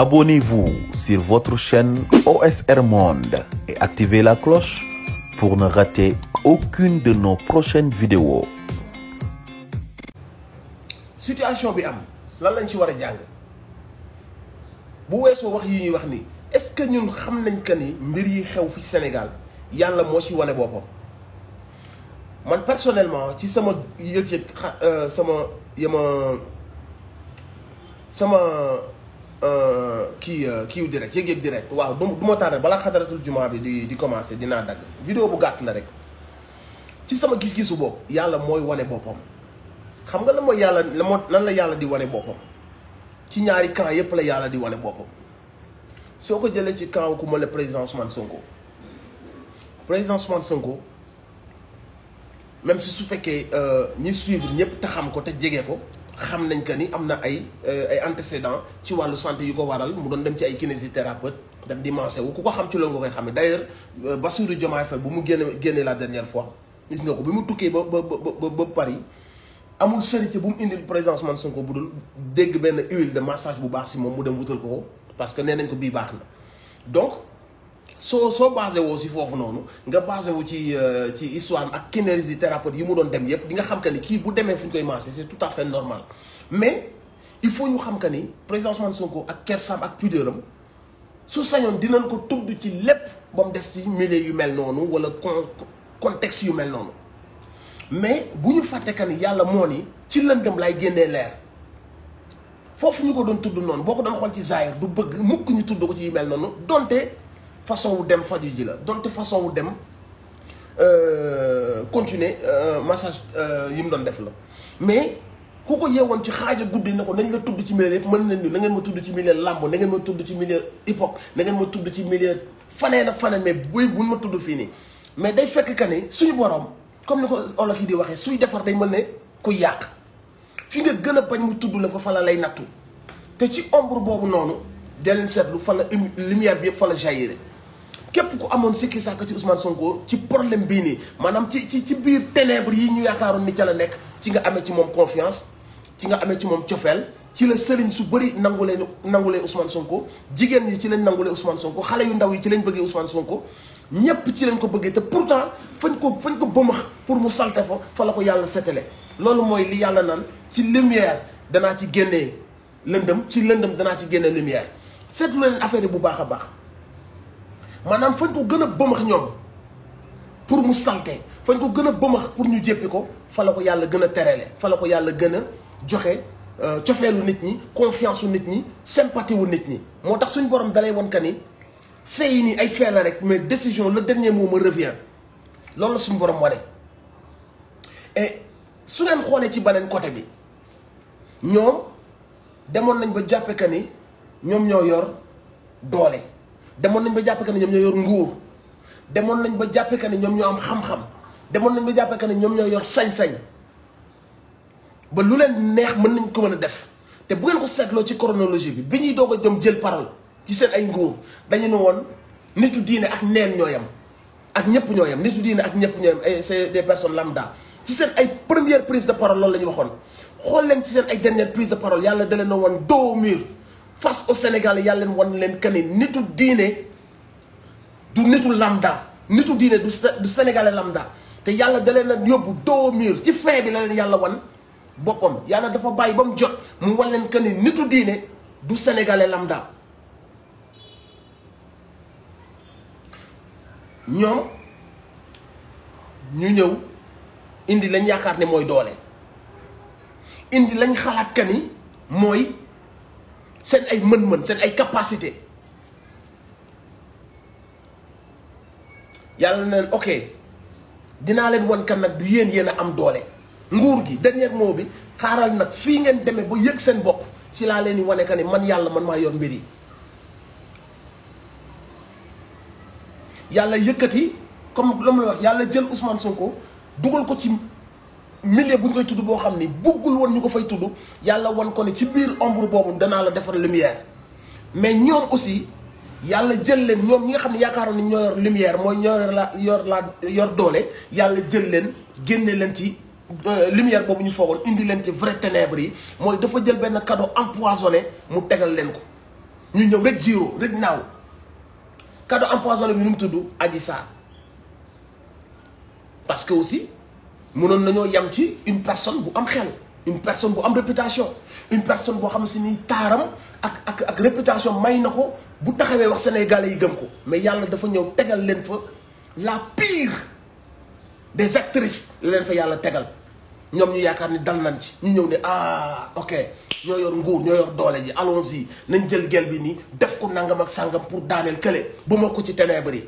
Abonnez-vous sur votre chaîne OSR Monde et activez la cloche pour ne rater aucune de nos prochaines vidéos. Situation bi am lan lañ ci war a jàng bu weesoo wax yi ñuy wax ni est-ce que ñun xam nañ que ni mbir yi xew fi Sénégal yàlla moo ci wane boppam man personnellement ci sama yëg-yëg sama kii direct yëg-yëg direct waaw du ma tardé balaa xadaratul jumaa bi di commencé dinaa dagg vidéo bu gàtt la rek ci sama gis-gisu bopp yàlla mooy wane boppam. xam nga la mooy yàlla lan la yàlla di wane boppam ci ñaari camp yépp la yàlla di wane boppam soo ko jëlee ci camp ku ma le président Ousmane Sonko même si su fekkee ñi suivre ñëpp te xam ko te jege ko xam nañ que ni am na ay antécédents ci wàllu santé yu ko waral mu doon dem ci ay kinésithérapeute dem di mancé wu ku ko xam ci loolu nga koy xamee d'ailleurs Bassirou Diomaye Faye bu mu génne la dernière fois gis nga ko bi mu tukkee ba Paris. amul sërite bu mu indil président Ousmane Sonko bu dul dégg benn huile de massage bu baax si moom mu dem wutal ko parce que nee nañ ko bii baax na donc soo basé woo si foofu noonu nga basé wu ci histoire ak kinésithérapeute yi mu doon dem yëpp di nga xam que ni kii bu demee fu ñu koy massé c'est tout à fait normal mais il faut ñu xam que ni président Ousmane Sonko ak kersam ak pudeuram su sañoon dinañ ko tudd ci lépp ba mu des ci milieu yu mel noonu wala contexte yu mel noonu. mais bu ñu fàtte que ni yàlla moo ni ci lëndëm lay génnee leer foofu ñu ko doon tudd noonu boo ko doon xool ci zaahir du bëgg mukk ñu tudd ko ci yu mel noonu donte façon wu dem faju ji la donte façon wu dem continuer massage yi mu doon def la mais ku ko yeewoon ci xaaja guddi na ko nañ la tudd ci milieu yëpp mën nañ ni na ngeen ma tudd ci milieu làmb na ngeen ma tudd ci milieu hip hop na ngeen ma tudd ci milieu faneen ak faneen mais buñ ma tudd fii nii mais day fekk que ni suñu borom. comme ni ko olof yi di waxee suy defar day mel ne kuy yàq fi nga gën a bañ mu tudd la fa la lay nattu te ci ombre boobu noonu da leen seetlu fa la lumière bi yëpp fa la jaillir képp ku amoon sikki sàkk ci Ousmane Sonko ci problème bii nii maanaam ci biir ténèbres yi ñu yaakaaroon ni ca la nekk ci nga amee ci moom confiance ci nga amee ci moom cofeel ci la sëriñ su bëri nangulee Ousmane Sonko jigéen ñi ci lañ nangulee Ousmane Sonko xale yu ndaw yi ci lañ bëggee Ousmane Sonko ñëpp ci lañ ko bëggee te pourtant fañ ko bëmax pour mu salte fa la ko yàlla setale loolu mooy li yàlla naan ci lumière danaa ci génnee lëndëm ci lëndëm danaa ci génnee lumière seetlu leen affaire yi bu baax a baax maanaam fañ ko gën a bëmax ñoom pour mu salte fañ ko gën a bëmax pour ñu jéppi ko fa la ko yàlla gën a terele fa la ko yàlla gën a joxe cofeelu nit ñi confiance wu nit ñi sympathie wu nit ñi moo tax suñ borom dalay won ka ni fee yi nii ay fee la rek mais décision le dernier mot me revient loolu la suñu borom wane et su ngeen xoolee ci beneen côté bi ñoom demoon nañ ba jàppe que ni ñoom ñoo yor doole demoon nañ ba jàppe que ni ñoom ñoo yor nguur demoon nañ ba jàppe que ni ñoom ñoo am xam-xam demoon nañ ba jàppe que ni ñoom ñoo yor sañ-sañ ba lu leen neex mën nañ ko mën a def te bu ngeen ko seetloo ci chronologie bi ñuy doog a jëm jël parole ci seen ay nguur dañu ne woon nitu diine ak neen ñooyam ak ñëpp ñooyam nitu diine ak ñëpp ñooyam ay c'est des personnes lambda ci seen ay première prise de parole loolu la ñu waxoon xool leen ci seen ay dernière prise de parole yàlla da leen a woon dos au mur face au Sénégal yàlla leen wan leen que ni nitu diine du nitu lambda nitu diine du sénégalais lambda te yàlla da leen a yóbbu dos au mur ci fin bi la leen yàlla wan boppam yàlla dafa bàyyi ba mu jot mu wan leen que ni nitu diine du sénégalais lambda ñoom ñu ñëw indi lañ yaakaar ne mooy doole indi lañ xalaat que ni mooy seen ay mën-mën seen ay capacité yàlla na leen ok dinaa leen wan kan nag du yéen a am doole nguur gi dernier mot bi xaaral nag fii ngeen demee ba yëg seen bopp ci laa leen di wane que ni man yàlla man maa yor mbir yi yàlla yëkkati comme la mu la wax yàlla jël Ousmane Sonko dugal ko ci milieu bu ñu koy tudd boo xam ni buggul woon ñu ko fay tudd yàlla wan ko ne ci biir ombre boobu danaa la defar lumière mais ñoom aussi yàlla jël leen ñoom ñi nga xam ne yaakaaroon ni ñoo yor lumière mooy ñoo yor doole yàlla jël leen génne leen ci lumière boobu ñu foogoon indi leen ci vrai ténèbres yi mooy dafa jël benn cadeau empoisonné mu tegal leen ko ñu ñëw rek jiro rek naaw cadeau empoisonné bi nu mu tudd Adji Sarr parce que aussi mënoon nañoo yam ci une personne bu am xel une personne bu am réputation une personne boo xam si ni taaram ak réputation may na ko bu taxawee wax sénégalais yi gëm ko mais yàlla dafa ñëw tegal leen fa la pire des actrices la leen fa yàlla tegal ñoom ñu yaakaar ni dal nañ ci ñu ñëw ne ah ok ñoo yor nguur ñoo yor doole ji allons-y nañ jël gel bi nii def ko nangam ak sàngam pour daaneel kële ba ma ko ci ténèbres yi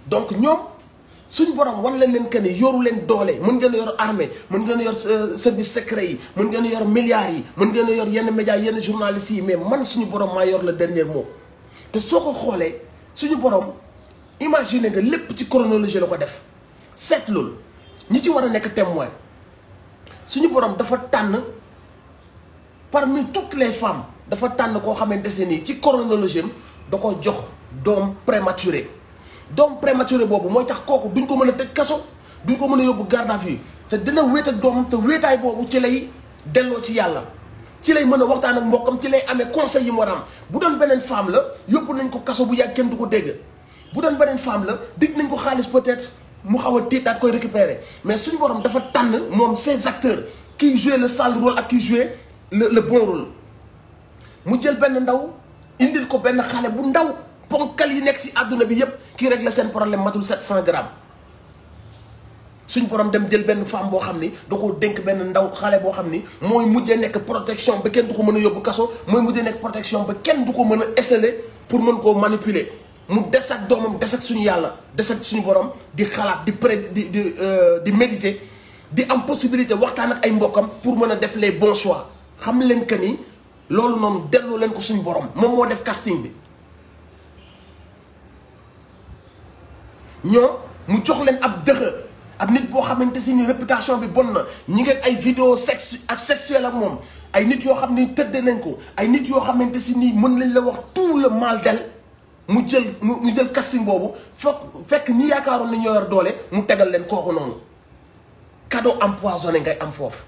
donc ñoom suñ borom wan leen que ni yoru leen doole mën ngeen a yor armée mën ngeen a yor service secret yi mën ngeen a yor milliards yi mën ngeen a yor yenn médias yenn journalistes yi mais man suñu borom maa yor le dernier mot te soo ko xoolee suñu borom imaginer nga lépp ci chronologie la ko def seetlul ñi ci war a nekk témoin suñu borom dafa tànn parmi toutes les femmes dafa tànn koo xamante ne nii ci chronologie am da ko jox doom prématuré doom prématuré boobu mooy tax kooku duñ ko mën a tëj kaso duñ ko mën a yóbbu garde à vue te dina wéet ak doomam te wéetaay boobu ci lay delloo ci yàlla ci lay mën a waxtaan ak mbokkam ci lay amee conseil yi mu war a am bu doon beneen femme la yóbbu nañ ko kaso bu yàgg kenn du ko dégg bu doon beneen femme la dig nañ ko xaalis peut-être mu xaw a tiit daat koy récupérer mais suñu borom dafa tànn moom ces acteurs qui jouent le sale rôle ak qui jouent le bon rôle mu jël benn ndaw indil ko benn xale bu ndaw ponkal yi nekk si àdduna bi yépp kii rek la seen problème matul 700 grammes suñ borom dem jël benn femme boo xam ni da koo dénk benn ndaw xale boo xam ni mooy mujjee nekk protection ba kenn du ko mën a yóbbu kaso mooy mujjee nekk protection ba kenn du ko mën a esseler pour mën koo manipuler mu des ak doomam des ak suñu yàlla des ak suñu borom di xalaat di méditer di am possibilité waxtaan ak ay mbokkam pour mën a def les bons choix xam leen que ni loolu noonu delloo leen ko suñu borom moom moo def casting bi ñoo mu jox leen ab dëxa ab nit boo xamante si ni réputation bi bon na ñi ngeen ay vidéo sexe ak sexuel ak moom ay nit yoo xam ni tëdd nañ ko ay nit yoo xamante si ni mën lañ la wax tout le mal d'elle mu jël casting boobu fekk ñi yaakaaroon na ñoo yor doole mu tegal leen kooku noonu cadeau empoisonné ngay am foofu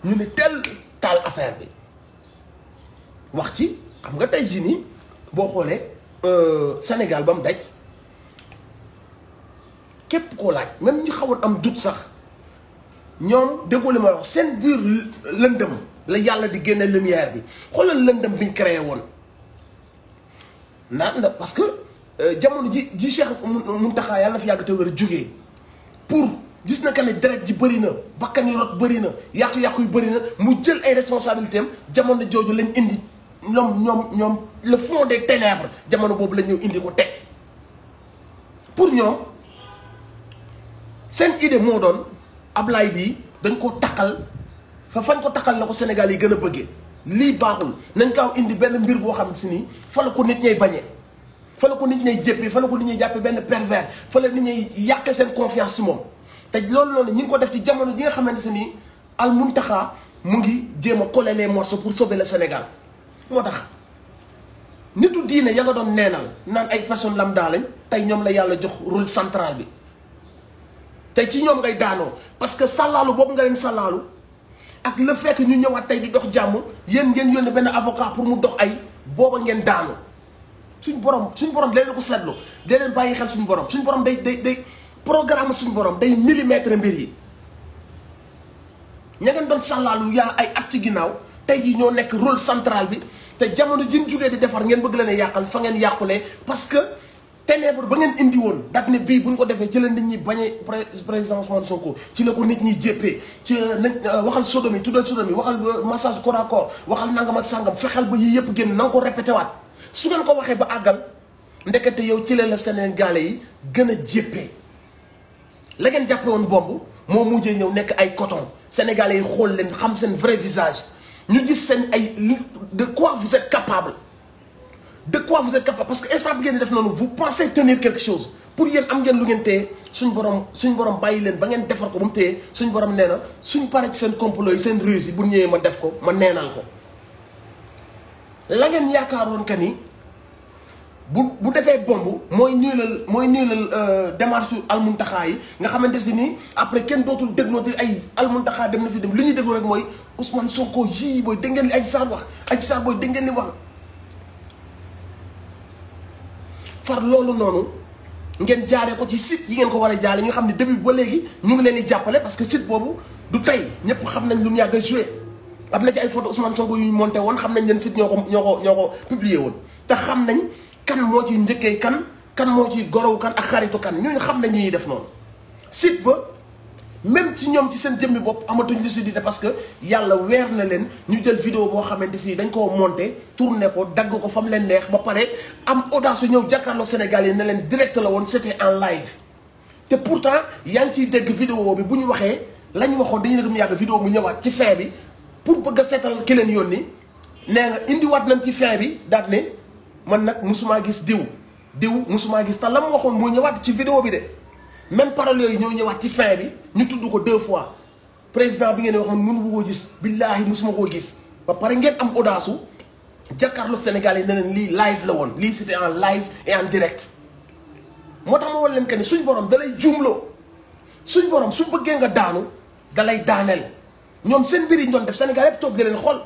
ñu ne tel taal affaire bi wax ci xam nga tey jii nii boo xoolee Sénégal ba mu daj képp koo laaj même ñu xawoon am doute sax ñoom déggoo li ma wax seen biir lëndëm la yàlla di génne lumière bi xoolal lëndëm biñ créé woon naan na parce que jamono ji Cheikh Mountakha yàlla na fi yàgg te wér jógee pour gis na que ne deret ji bëri na bakkan yi rot bëri na yàqu-yàqu yu bëri na mu jël ay responsabilités am jamono jooju lañ indi ñoom le fond des ténèbres jamono boobu la ñëw indi ko teg pour ñoom seen idée moo doon Ablaye bii dañ ko takkal fañ ko takkal la ko Sénégal yi gën a bëggee lii baaxul nañ kaaw indi benn mbir boo xam si nii fa la ko nit ñay bañee fa la ko nit ñay jéppee fa la ko nit ñay jàppee benn pervers fa la nit ñay yàqee seen confiance si moom te loolu noonu ñi ngi ko def ci jamono ji nga xamante si nii Al Mountakha mu ngi jéem a coller les morceaux pour sauver le Sénégal moo tax nitu diine ya nga doon neenal naan ay personnes lambda lañ tey ñoom la yàlla jox rôle central bi tey ci ñoom ngay daanoo parce que sàllaalu boobu nga leen sàllaalu ak le fait que ñu ñëwaat tey di dox jàmm yéen ngeen yónnee benn avocat pour mu dox ay booba ngeen daanu suñ borom leen ko seetlu day leen bàyyi xel suñu borom day programme suñu borom day millimètre mbir yi ña ngeen doon sàllaalu yaa ay at ci ginnaaw tey jii ñoo nekk rôle central bi te jamono ji ñu jógee di defar ngeen bëgg leen a yàqal fa ngeen yàqulee parce que ténèbre ba ngeen indi woon daat ne bii bu ñu ko defee ci la nit ñi bañee président Ousmane Sonko ci la ko nit ñi jéppee ci nañ waxal sodomi tuddal sodomi waxal massage corps à corps waxal nangam ak sàngam fexeel ba yii yëpp génn na nga ko répété waat su ngeen ko waxee ba àggal ndekete yow ci leen la Sénégalais yi gën a jéppee la ngeen jàppe woon bomb moo mujjee ñëw nekk ay coton Sénégalais yi xool leen xam seen vrai visage ñu gis seen ay de quoi vous êtes capable parce que instant bi ngeen di def noonu vous pensez tenir quelque chose pour yéen am ngeen lu ngeen téye suñ borom bàyyi leen ba ngeen defar ko ba mu téye suñ borom nee na suñ paree ci seen complot yi seen ruse yi bu ñëwee ma def ko ma neenal ko la ngeen yaakaaroon que ni bu defee bomb mooy niilal démarche almuntaxaa yi nga xamante si nii après kenn dootul déglooti ay almuntaxaa dem na fi dem li ñuy déglu rek mooy Ousmane Sonko ji booy dégg ngeen li Adji Sarr wax Adji Sarr booy dégg ngeen li wax far loolu noonu ngeen jaaree ko ci site yi ngeen ko war a jaaree ñu xam ne début ba léegi ñu ngi leen di jàppale parce que site boobu du tey ñëpp xam nañ lu ñu yàgg a joué am na ci ay photo Ousmane Sonko yu ñu monté woon xam nañ leen site ñoo ko publié woon te xam nañ kan moo ciy njëkkee kan moo ciy gorow kan ak xaritu kan ñooñu xam nañ ñuy def noonu site ba même ci ñoom ci seen jëmmi bopp amatuñ lucidité parce que yàlla weer na leen ñu jël vidéo boo xamante si dañ koo monté tourné ko dagg ko fa mu leen neex ba pare am audace su ñëw jàkkaarloog Sénégal yi ne leen direct la woon c'était en live te pourtant yaa ngi ciy dégg vidéo bi bu ñu waxee la ñu waxoon dañuy mu yàgg vidéo mu ñëwaat ci fin bi pour bëgg a seetal ki leen yónni nee nga indiwaat nañ ci fin bi daal ne man nag musumaa gis diw musumaa gis te la mu waxoon moo ñëwaat ci vidéo bi de même parole yooyu ñoo ñëwaat ci fin bi ñu tudd ko 2 fois président bi ngeen wax man mënu koo gis billaahi musuma koo gis ba pare ngeen am audace u jàkkaarloog Sénégal yi ne leen lii live la woon lii c'était en live et en direct moo tax ma war leen que ni suñ borom da lay juumloo suñ borom su bëggee nga daanu da lay daaneel ñoom seen mbir yi ñu doon def Sénégal yëpp toog di leen xool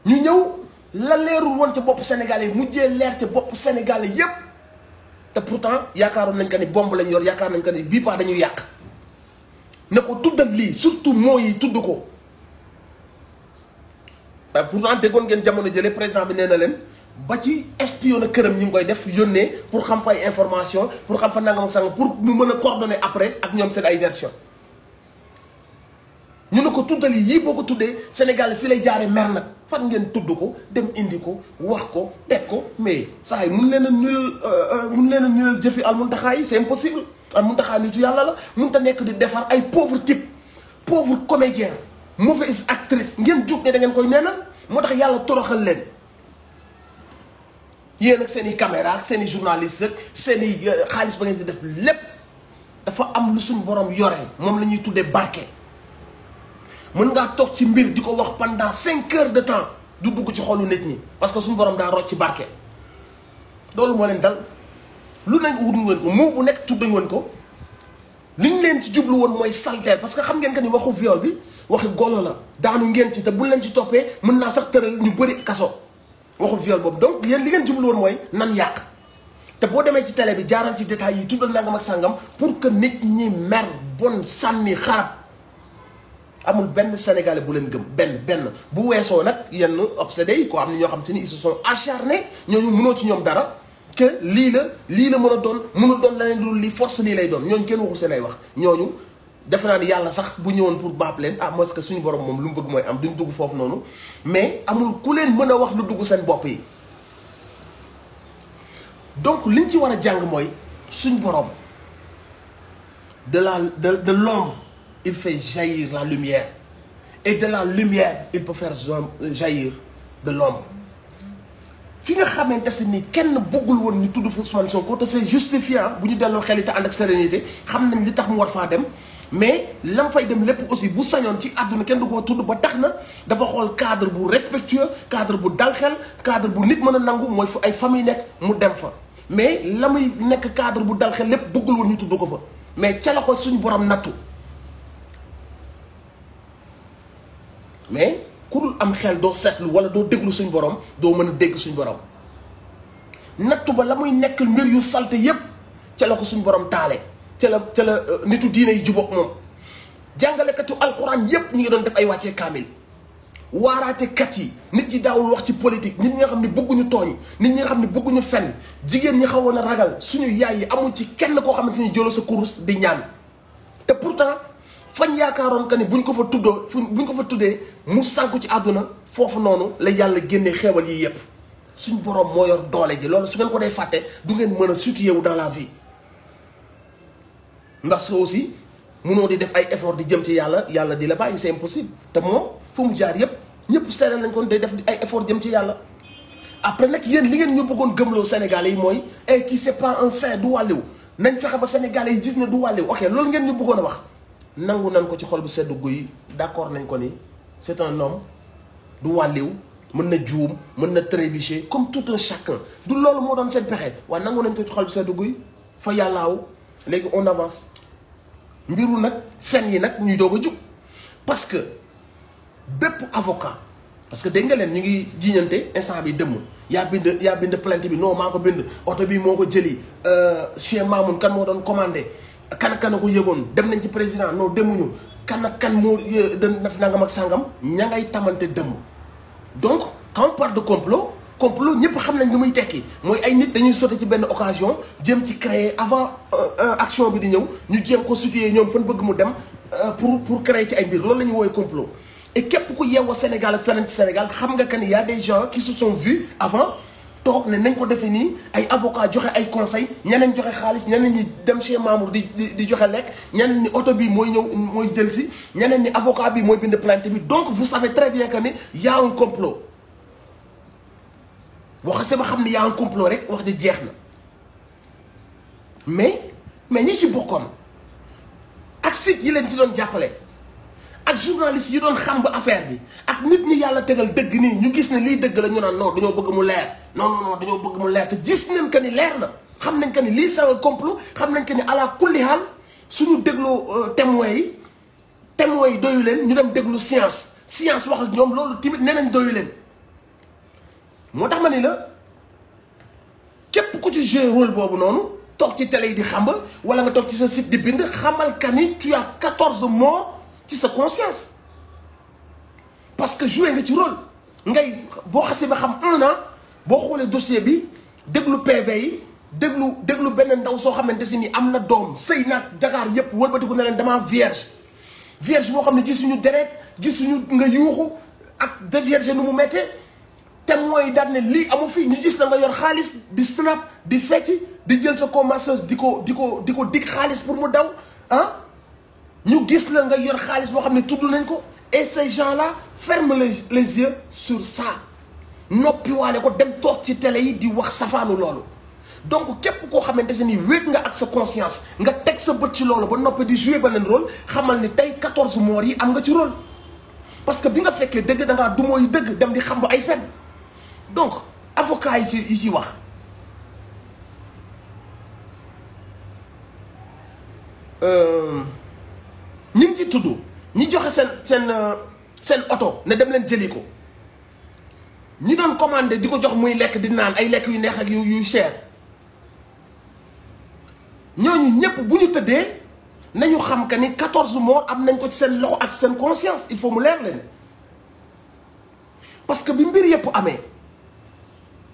ñu ñëw la leerul woon ca bopp Sénégal yi mujjee leer ca bopp Sénégal yëpp te pourtant yaakaaroon nañ que ni bomb lañ yor yaakaar nañ que ni bii paa dañuy yàq ne ko tuddal lii surtout mooy tudd ko waaye pourtant déggoon ngeen jamono jële président bi nee na leen ba ci espionné këram ñi ngi koy def yónnee pour xam fa ay information pour xam fa nangam ak sangam pour mu mën a coordonner après ak ñoom seen ay version ñu ne ko tuddal yii boo ko tuddee Sénégal fii lay jaaree mer nag fan ngeen tudd ko dem indi ko wax ko teg ko mais saa yi mun leen a nulal jëfi almuntaxaa yi c'est impossible almuntaxaa nitu yàlla la mun ta nekk di defar ay pauvre type pauvre comédien mauvaise actrice ngeen jóg ne da ngeen koy neenal moo tax yàlla toroxal leen yéen ak seen i caméra ak seen i journaliste ak seen i xaalis ba ngeen di def lépp dafa am lu suñ borom yore moom la ñuy tuddee barke. mën ngaa toog ci mbir di ko wax pendant 5 heures de temps du dugg ci xolu nit ñi parce que suñu borom daa rocc ci barke loolu moo leen dal lu ne wut ngeen ko moo bu nekk tudd ngeen ko liñ leen ci jublu woon mooy salteel parce que xam ngeen que ni waxu viol bi waxi golo la daanu ngeen ci te buñ leen ci toppee mën naa sax tëral ñu bëri kaso waxu viol boobu donc yéen li ngeen jublu woon mooy nan yàq te boo demee ci télé bi jaaral ci détails yi tuddal nangam ak sàngam pour que nit ñi mer bon sànni xarab amul benn sénégalais bu leen gëm benn bu weesoo nag yenn obsédé yi ko am na ñoo xam si ni ils se sont acharnés ñooñu mënoo ci ñoom dara que lii la mën a doon mënul doon leneen lu lii force lii lay doon ñooñu kenn waxul seen ay wax ñooñu defe naa ni yàlla sax bu ñëwoon pour baab leen mooy que suñu borom moom lu mu bëgg mooy am duñ dugg foofu noonu mais amul ku leen mën a wax lu dugg seen bopp yi donc liñ ci war a jàng mooy suñ borom de l'ombre il fait jaillir la lumière et de la lumière il peut faire jaillir de l'ombre fi nga xamante si ni kenn bëggul woon ñu tudd fa Ousmane Sonko te c'est justifiant bu ñu delloo xel it ànd ak sérénité xam nañ li tax mu war faa dem mais lam fay dem lépp aussi bu sañoon ci àdduna kenn du ko tudd ba tax na dafa xool cadre bu respectueux cadre bu dal xel cadre bu nit mën a nangu mooy fu ay famille nekk mu dem fa mais la muy nekk cadre bu dal xel lépp bëggul woon ñu tudd ko fa mais ca la ko suñ borom nattu mais ku dul am xel doo seetlu wala doo déglu suñ borom doo mën a dégg suñ borom nattu ba la muy nekk mbir yu salte yépp ca la ko suñ borom taale ca la nitu diine yi jubóog moom jàngalekatu alxuraan yépp ñu ngi doon def ay wàccee kaamil waaraatekat yi nit ñi daawul wax ci politique nit ñi nga xam ne bëgguñu tooñ nit ñi nga xam ne bëgguñu fenn jigéen ñi xawoon a ragal suñu yaay yi amul ci kenn koo xamante ni jëloo sa kurus di ñaan te pourtant fañ yaakaaroon que ni buñ ko fa tuddee mu sànku ci àdduna foofu noonu la yàlla génnee xeewal yi yépp suñ borom moo yor doole ji loolu su ngeen ko dee fàtte du ngeen mën a situé wu dans la vie ndax soo aussi munoo di def ay effort di jëm ci yàlla di la bàyyi c'est impossible te moom fu mu jaar yépp ñëpp seere lañ kon day def ay effort jëm ci yàlla après nag yéen li ngeen ñu bëggoon gëmloo Sénégalais yi mooy kii c'est pas un saint du wàlliw nañ fexe ba Sénégalais yi gis ne du wàlliw ok loolu ngeen ñu bëggoon a wax nangu nañ ko ci xol bu sedd guy d'accord nañ ko ni c'est un homme du wàlliw mën na juum mën na trébucher comme tout un chacun du loolu moo doon seen pexe waaye nangu nañ ko ci xol bi seddu guy fa yàllaaw léegi on avance mbiru nag fen yi nag ñuy doog a jug parce que bépp avocat parce que dégg nga leen ñu ngi jiiñante instant bi dëmm yaa bind plainte bi non maa ko bind oto bi moo ko jëli Cheikh Mamoun kan moo doon commandé kan ko yëgoon dem nañ ci président non demuñu kan ak kan moo def nangam ak sangam ña ngay tamante dëmm donc quand on parle de complot ñëpp xam nañ lu muy tekki mooy ay nit dañuy sauter ci benn occasion jéem ci créer avant action bi di ñëw ñu jéem ko situer ñoom fan bëgg mu dem pour créer ci ay mbir loolu la ñuy woowee complot et képp ku yeewoo Sénégal ak feneen ci Sénégal xam nga que ni y a des gens qui se sont vus avant toog ne nañ ko defee nii ay avocat joxe ay conseils ñeneen joxe xaalis ñeneen ñi dem chez Mamour di joxe lekk ñeneen ni oto bi mooy ñëw mooy jël si ñeneen ni avocat bi mooy bind plainte bi donc vous savez très bien que ni y a un complot boo xasee ba xam ne y a un complot rek wax di jeex na mais ñi ci bokkoon ak site yi leen ci doon jàppale ak journaliste yi doon xam ba affaire bi ak nit ñi yàlla tegal dëgg nii ñu gis ne lii dëgg la ñu naan non dañoo bëgg mu leer non dañoo bëgg mu leer te gis nañ que ni leer na xam nañ que ni lii c'est un complot xam nañ que ni ala kulli haal suñu dégloo témoins yi doyu leen ñu dem déglu science wax ak ñoom loolu tamit nee nañ doyu leen moo tax ma ni la képp ku ci jouer rôle boobu noonu toog ci télé yi di xamba wala nga toog ci sa site di bind xamal que ni tu as 14 morts ci sa conscience parce que joué nga ci rôle ngay boo xasee ba xam 1 an boo xoolee dossier bi déglu PV yi déglu benn ndaw soo xamante si ni am na doom sëy naag Dakar yépp wëlbatiku ne leen dama vierge boo xam ne gisuñu deret gisuñu nga yuuxu ak dévierge nu mu méttee te mooy daal ne lii amu fi ñu gis la nga yor xaalis di snap di fecc di jël sa co-masseuse di ko dig xaalis pour mu daw ah ñu gis la nga yor xaalis boo xam ne tudd nañ ko et ces gens-là ferment les yeux sur ça noppi waale ko dem toog ci télé yi di wax safaanu loolu donc képp koo xamante ne ni wéet nga ak sa conscience nga teg sa bët ci loolu ba noppi di jouer beneen rôle xamal ni tey 14 morts yi am nga ci rôle parce que bi nga fekkee dëgg da ngaa dumoo yu dëgg dem di xam ba ay fen donc avocat yi ci wax ñi ngi ci tudd ñi joxe seen oto ne dem leen jëli ko ñi doon commandé di ko jox muy lekk di naan ay lekk yu neex ak yu cher ñooñu ñëpp bu ñu tëddee nañu xam que ni 14 morts am nañ ko ci seen loxo ak seen conscience il faut mu leer leen parce que bi mbir yëpp amee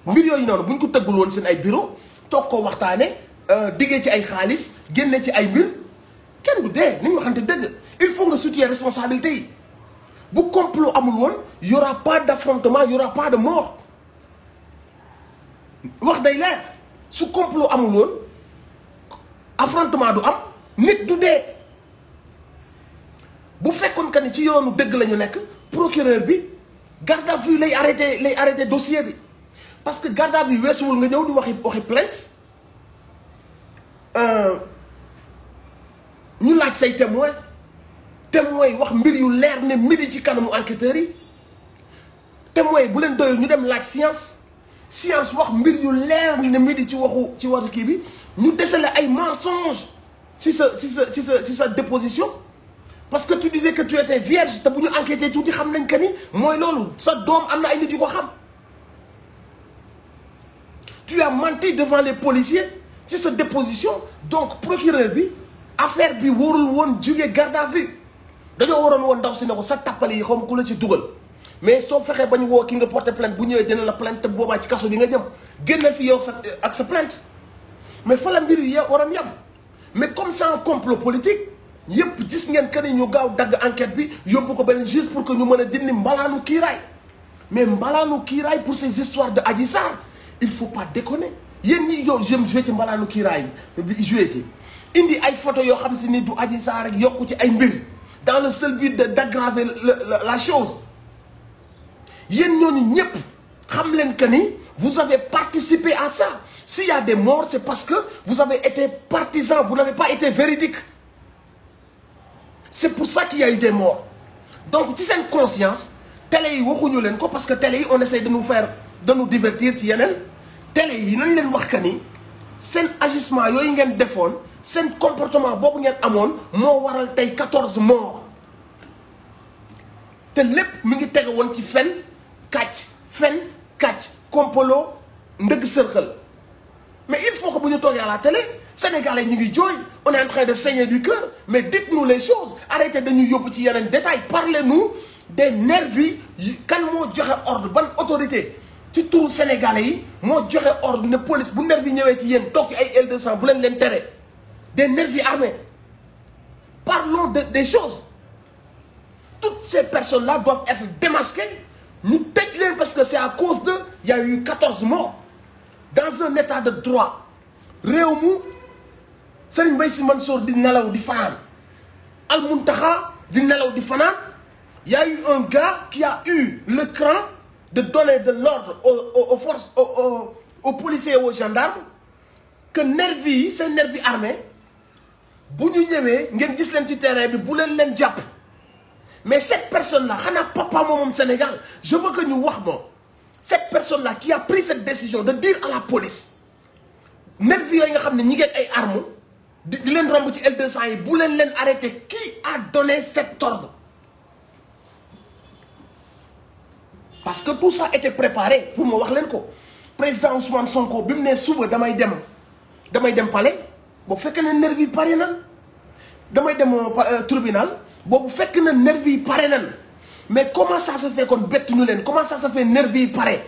mbir yooyu noonu bu ñu ko tëggul woon seen ay bureau toog ko waxtaane diggee ci ay xaalis génne ci ay mbir kenn du dee nañ waxante dëgg il faut nga situer responsabilité yi bu complot amul woon y aura pas d'affrontement y aura pas de mort wax day leer su complot amul woon affrontement du am nit du dee bu fekkoon que ni ci yoonu dëgg la ñu nekk procureur bi garde à vue lay arrêté dossier bi parce que garde à vue weesuwul nga ñëw di waxi plainte ñu laaj say témoin wax mbir yu leer ne midi ci kanamu enquêteurs yi témoin bu leen doyul ñu dem laaj science wax mbir yu leer ne midi ci waxu kii bi ñu desale ay mensonges si sa déposition parce que tu disais que tu étais vierge te bu ñu enquêté tuuti xam nañ que ni mooy loolu sa doom am na ay nit yu ko xam tu as menti devant les policiers ci sa déposition donc procureur bi affaire bi warul woon jógee garde à vue dañoo waroon woon ndaw si ne ko sa tappale yi xaw ma ku la ci dugal mais soo fexee ba ñu woo ki nga porté plainte bu ñëwee dina la plainte te boobaa ci kaso bi nga jëm génnal fi yow ak sa plainte mais fa la mbir yi waroon yem mais comme c'est un complot politique yëpp gis ngeen que ni ñu gaaw dagg enquête bi yóbbu ko benn juste pour que ñu mën a dindi mbalaanu kiiraay mais mbalaanu kiiraay pour ces histoires de Adji Sarr il faut pas déconner yéen ñi yow jëm joué ci mbalaanu kiiraay bi joué ci indi ay photo yoo xam si ni du Adji Sarr rek yokku ci ay mbir dans le seul but d'aggraver la chose yéen ñooñu ñëpp xam leen que ni vous avez participé à ça s'il y a des morts c'est parce que vous avez été partisans vous n'avez pas été véridique c'est pour ça qu'il y a eu des morts donc ci seen conscience télé yi waxuñu leen ko parce que télé yi on essaie de nous divertir ci yeneen télé yi nañ leen wax que ni seen agissement yooyu ngeen defoon seen comportement boobu ngeen amoon moo waral tey 14 morts te lépp mi ngi tege woon ci fen kàcc complot ndëgg sërxal mais il faut que bu ñu toogee à la télé sénégalais ñu ngi jooy on est en train de saigner du cœur mais dites-nous les choses arrêtez dañu yóbbu ci yeneen détails parlez-nous des nervis yi kan moo joxe ordre ban autorité ci turu sénégalais yi moo joxe ordre ne police bu nervi ñëwee ci yéen toog ci ay L200 bu leen tere des nervis armés parlons des choses toutes ces personnes-là doivent être démasquées ñu tëj leen parce que c'est à cause de il y a eu 14 morts dans un état de droit réew mu Serigne Mbaye Sy Mansour di nelaw di fanaan Al Mountakha di nelaw di fanaan il y a eu un gars qui a eu le cran de donner de l'ordre aux forces aux policiers et aux gendarmes que nervis yi ces nervis armés bu ñu ñëwee ngeen gis leen ci terrain bi bu leen jàpp mais cette personne-là xanaa papa moom Sénégal je veux que ñu wax moom cette personne-là qui a pris cette décision de dire à la police nervis yooyu nga xam ne ñi ngeen ay armes di leen romb ci L200 yi bu leen arrêté qui a donné cet ordre parce que tout ça était préparé pour ma wax leen ko président Ousmane Sonko bi mu ne suba damay dem palais boobu fekk na nervis yi pare nan damay dem tribunal boobu fekk na nervis yi pare nan mais comment ça se fait kon bett ñu leen comment ça se fait nervis yi pare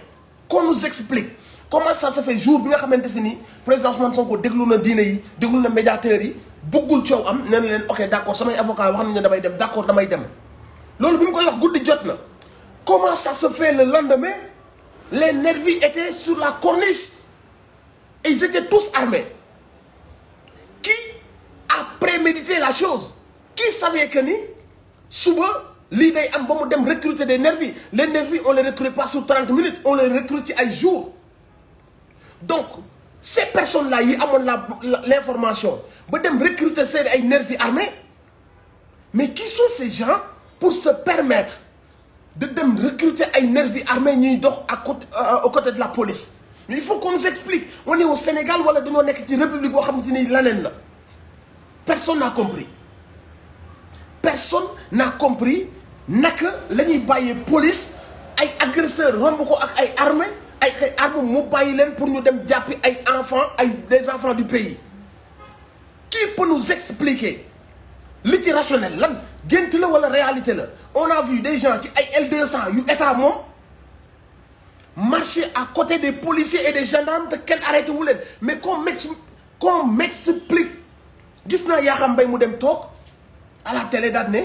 qu'on nous explique comment ça se fait jour bi nga xamante si ni président Ousmane Sonko déglu na diine yi déglu na médiateurs yi bëggul coow am nee na leen ok d'accord samay avocat wax nañ ne damay dem d'accord damay dem loolu bi ñu koy wax guddi jot na comment ça se fait le lendemain les nervis étaient sur la corniche et ils étaient tous armés qui a prémédité la chose qui savait que ni suba lii day am ba mu dem recruter des nervis les nervis on les recrute pas sur 30 minutes on les recrute ci ay jours donc ces personnes-là yi amoon l'information ba dem recruter seen ay nervis armés mais qui sont ces gens pour se permettre de dem recruter ay nervis armés ñuy dox aux côtés de la police mais il faut qu'on nous explique on est au Sénégal wala dañoo nekk ci république boo xam ni laneen la personne n'a compris naka la ñuy bàyyee police ay agresseurs romb ko ak ay armées ay armes mu bàyyi leen pour ñu dem jàppi ay enfants des enfants du pays qui peut nous expliquer li ci rationnel lan gént la wala réalité la on a vu des gens ci ay L200 yu état moom marcher à côté des policiers et des gendarmes te kenn arrêté wu leen mais qu'on m'explique gis naa Yakham Mbaye mu dem toog à la télé daal ne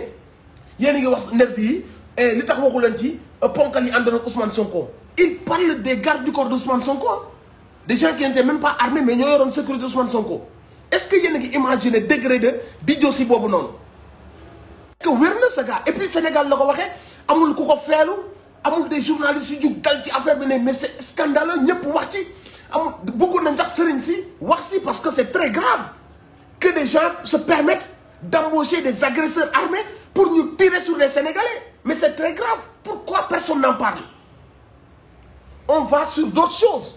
yéen a ngi wax nervi yi li tax waxu leen ci ponkal yi àndoon ak Ousmane Sonko il parle des gardes du corps d'Ousmane Sonko des gens qui n'étaient même pas armés mais ñoo yoroon sécurité Ousmane Sonko est-ce que yéen a ngi imaginer degré de d'idiotie boobu noonu est-ce que wér na sa gars et puis Sénégal la ko waxee amul ku ko feelu amul des journalistes yu jug dal ci affaire bi ne mais c'est scandaleux ñëpp wax ci amul bëggoon nañ sax sëriñ si wax si parce que c'est très grave que des gens se permettent d'embaucher des agresseurs armés pour nous tirer sur les Sénégalais mais c'est très grave pourquoi personne n'en parle on va sur d'autres choses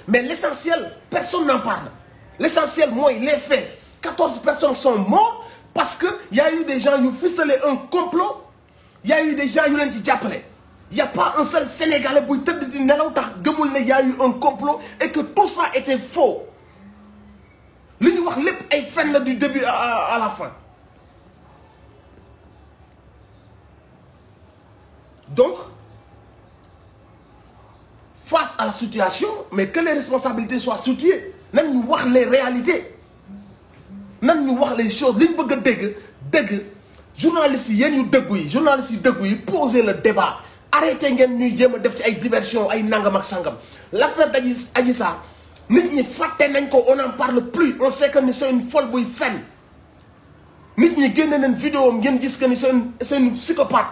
mais l'essentiel personne n'en parle l'essentiel mooy les faits 14 personnes sont mortes parce que y a eu des gens yu ficelé un complot y a eu des gens yu leen ci jàppale y a pas un seul Sénégalais buy tëdd di nelaw tax gëmul ne y a eu un complot et que tout ça était faux li ñu wax lépp ay fen la du début à la fin donc face à la situation mais que les responsabilités soient situées nan ñu wax les réalités nan ñu wax les choses li ñu bëgg a dégg journalistes yi yéen yu dëggu yi journalistes yi dëggu yi poser le débat arrêté ngeen ñuy jéem a def ci ay diversion ay nangam ak sangam l'affaire d'Adji Sarr nit ñi fàtte nañ ko on n'en parle plus on sait que ni c'est une folle buy fen nit ñi génne nañ vidéo am ngeen gis que ni c'est une psychopathe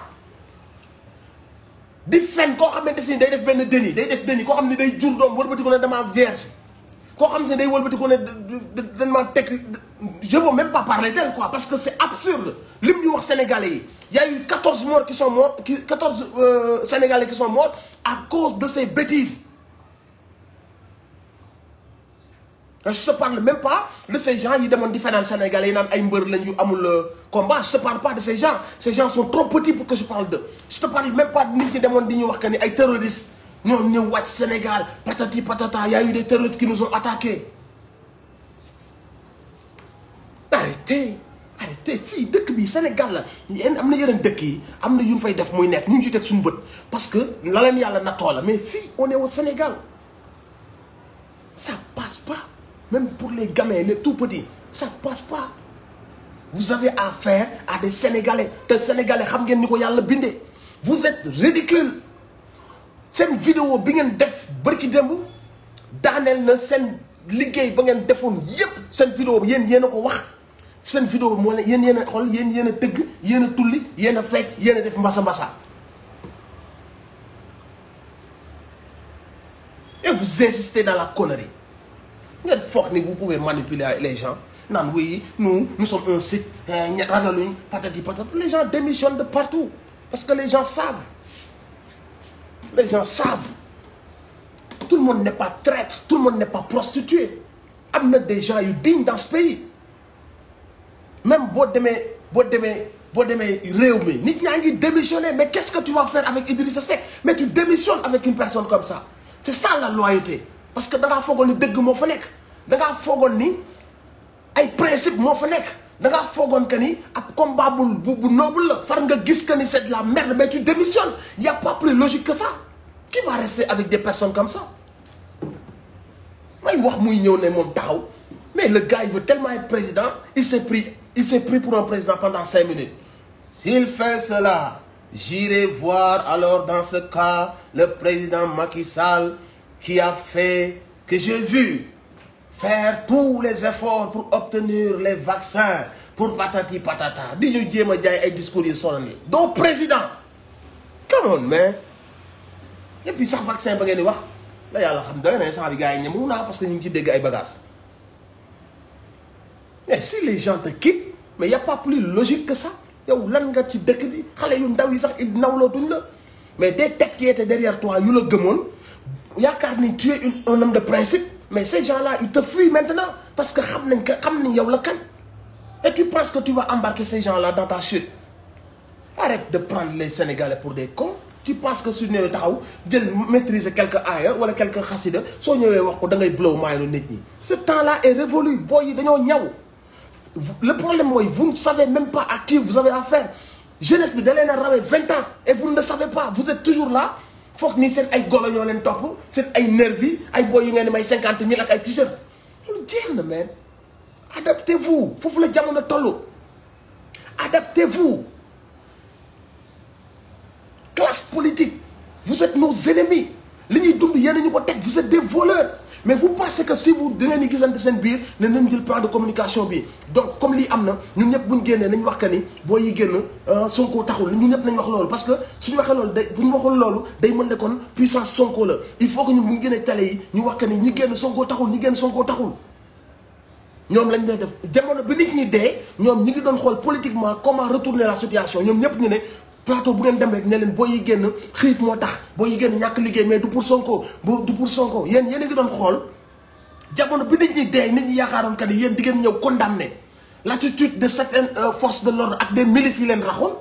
di fen koo xamante ni day def benn déni koo xam ne day jur doom wërbati ko ne dama vierge koo xam ne day wëlbati ko ne dañ maa teg je veux même pas parler d'elle quoi parce que c'est absurde lim ñu wax sénégalais yi y a eu 14 morts qui sont morts 14 sénégalais qui sont morts à cause de ces bêtises. Je te parle même pas de ces gens yi demoon di fenaan sénégalais yi naan ay mbër lañ yu amul combat. Je te parle pas de ces gens. Ces gens sont trop petits pour que je parle d'eux. Je te parle même pas de nit ñi demoon di ñu wax que ni ay terroristes ñoo ñëw wàcc Sénégal patati patata y a eu des terroristes qui nous ont attaqués. Arrêtez fii dëkk bi Sénégal la yéen am na yeneen dëkk yi am na yu ñu fay def muy nekk ñu ngi ciy teg suñu bët parce que la leen yàlla nattoo la mais fii on est au Sénégal ça passe pas. Même pour les gamins, les tout petits, ça ne passe pas. Vous avez affaire à des Sénégalais. Des Sénégalais, vous êtes ridicules. Cette vidéo, bien def, barki dembu, Daniel na sen liggéey ba ngeen defoon yépp seen vidéo yéen a ko wax seen vidéo moo ne yéen a xool yéen a tëgg yéen a tulli yéen a fecc yéen a def mbasa. Et vous insistez dans la connerie. Vous pouvez manipuler les gens. Non, oui, nous sommes un site. Patati patati. Les gens démissionnent de partout. Parce que les gens savent. Les gens savent. Tout le monde n'est pas traître. Tout le monde n'est pas prostitué. Il y a des gens dignes dans ce pays. Même Réumi, Nitnyangui démissionné. Mais qu'est-ce que tu vas faire avec Idrissa Seck? Mais tu démissionnes avec une personne comme ça. C'est ça la loyauté. Parce que da ngaa foogoon ni dëgg moo fa nekk da ngaa foogoon ni ay principe moo fa nekk da ngaa foogoon que ni ab combat bu noble la far nga gis que ni c'est de la merde mais tu démissionnes. Il y a pas plus logique que ça. Qui va rester avec des personnes comme ça? may wax muy ñëw ne moom taxaw mais le gars il veut tellement être président il s'est pris pour un président pendant 5 minutes. S'il fait cela, j'irai voir alors dans ce cas le président Macky Sall qui a fait que j'ai vu faire tous les efforts pour obtenir les vaccins pour patati patata. Di ñu jéem a jaay ay discours yu sonn yi doo président. Come on man. Et puis sax vaccin ba ngeen di wax la yàlla xam da nga ne sax bi gars yi ñemu naa parce que ñu ngi ci dégg ay bagages. Mais si les gens te quittent mais y a pas plus logique que ça. Yow lan nga ci dëkk bi xale yu ndaw yi sax il nawlootuñ la mais des têtes qui étaient derrière toi yu la gëmoon. Yaakaar ni tu es un homme de principe mais ces gens-là ils te fuient maintenant parce que xam nañ yow la kan et tu penses que tu vas embarquer ces gens-là dans ta chute. Arrête de prendre les Sénégalais pour des cons. Tu penses que su ñëwee taxaw jël maîtriser quelques aaya wala quelques xasida soo ñëwee wax ko da ngay blow maayu nit ñi. Ce temps-là est révolu booy yi dañoo ñaw. Le problème mooy vous ne savez même pas à qui vous avez affaire. Jeunesse bi da leen a rawee 20 ans et vous ne le savez pas vous êtes toujours là. Foog ni seen ay golo ñoo leen topp seen ay nervi ay boy yu ngeen di may 50 000 ak ay t-shirt loolu jeex na man. Adaptez-vous foofu la jamono tollu. Adaptez-vous. Classe politique vous êtes nos ennemis li ñuy dund yéen ñu ko teg vous êtes des voleurs mais vous pensez que si vous da ngeen di gisante seen biir ne nañ jël plan de communication bi donc comme lii am na ñun ñëpp buñ génnee nañ wax que ni booy yi génn Sonko taxul ñun ñëpp nañ wax loolu parce que suñu waxee loolu day bu ñu waxul loolu day mën ne kon puissance Sonko la il faut que ñun bu ñu génnee télé yi ñu wax que ni ñi génn Sonko taxul ñi génn Sonko taxul ñoom lañ lay def jamono bi nit ñi dee ñoom ñi ngi doon xool politiquement comment retourner la situation ñoom ñëpp ñu ne plateau bu ngeen dem rek ne leen booy yi génn xiif moo tax booy yi génn ñàkk liggéey mais du pour Sonko du pour Sonko yéen a ngi doon xool jamono bi nit ñi dee nit ñi yaakaaroon que ni yéen di ngeen ñëw condamner l'attitude de certaines forces de l'ordre ak des milices yi leen raxoon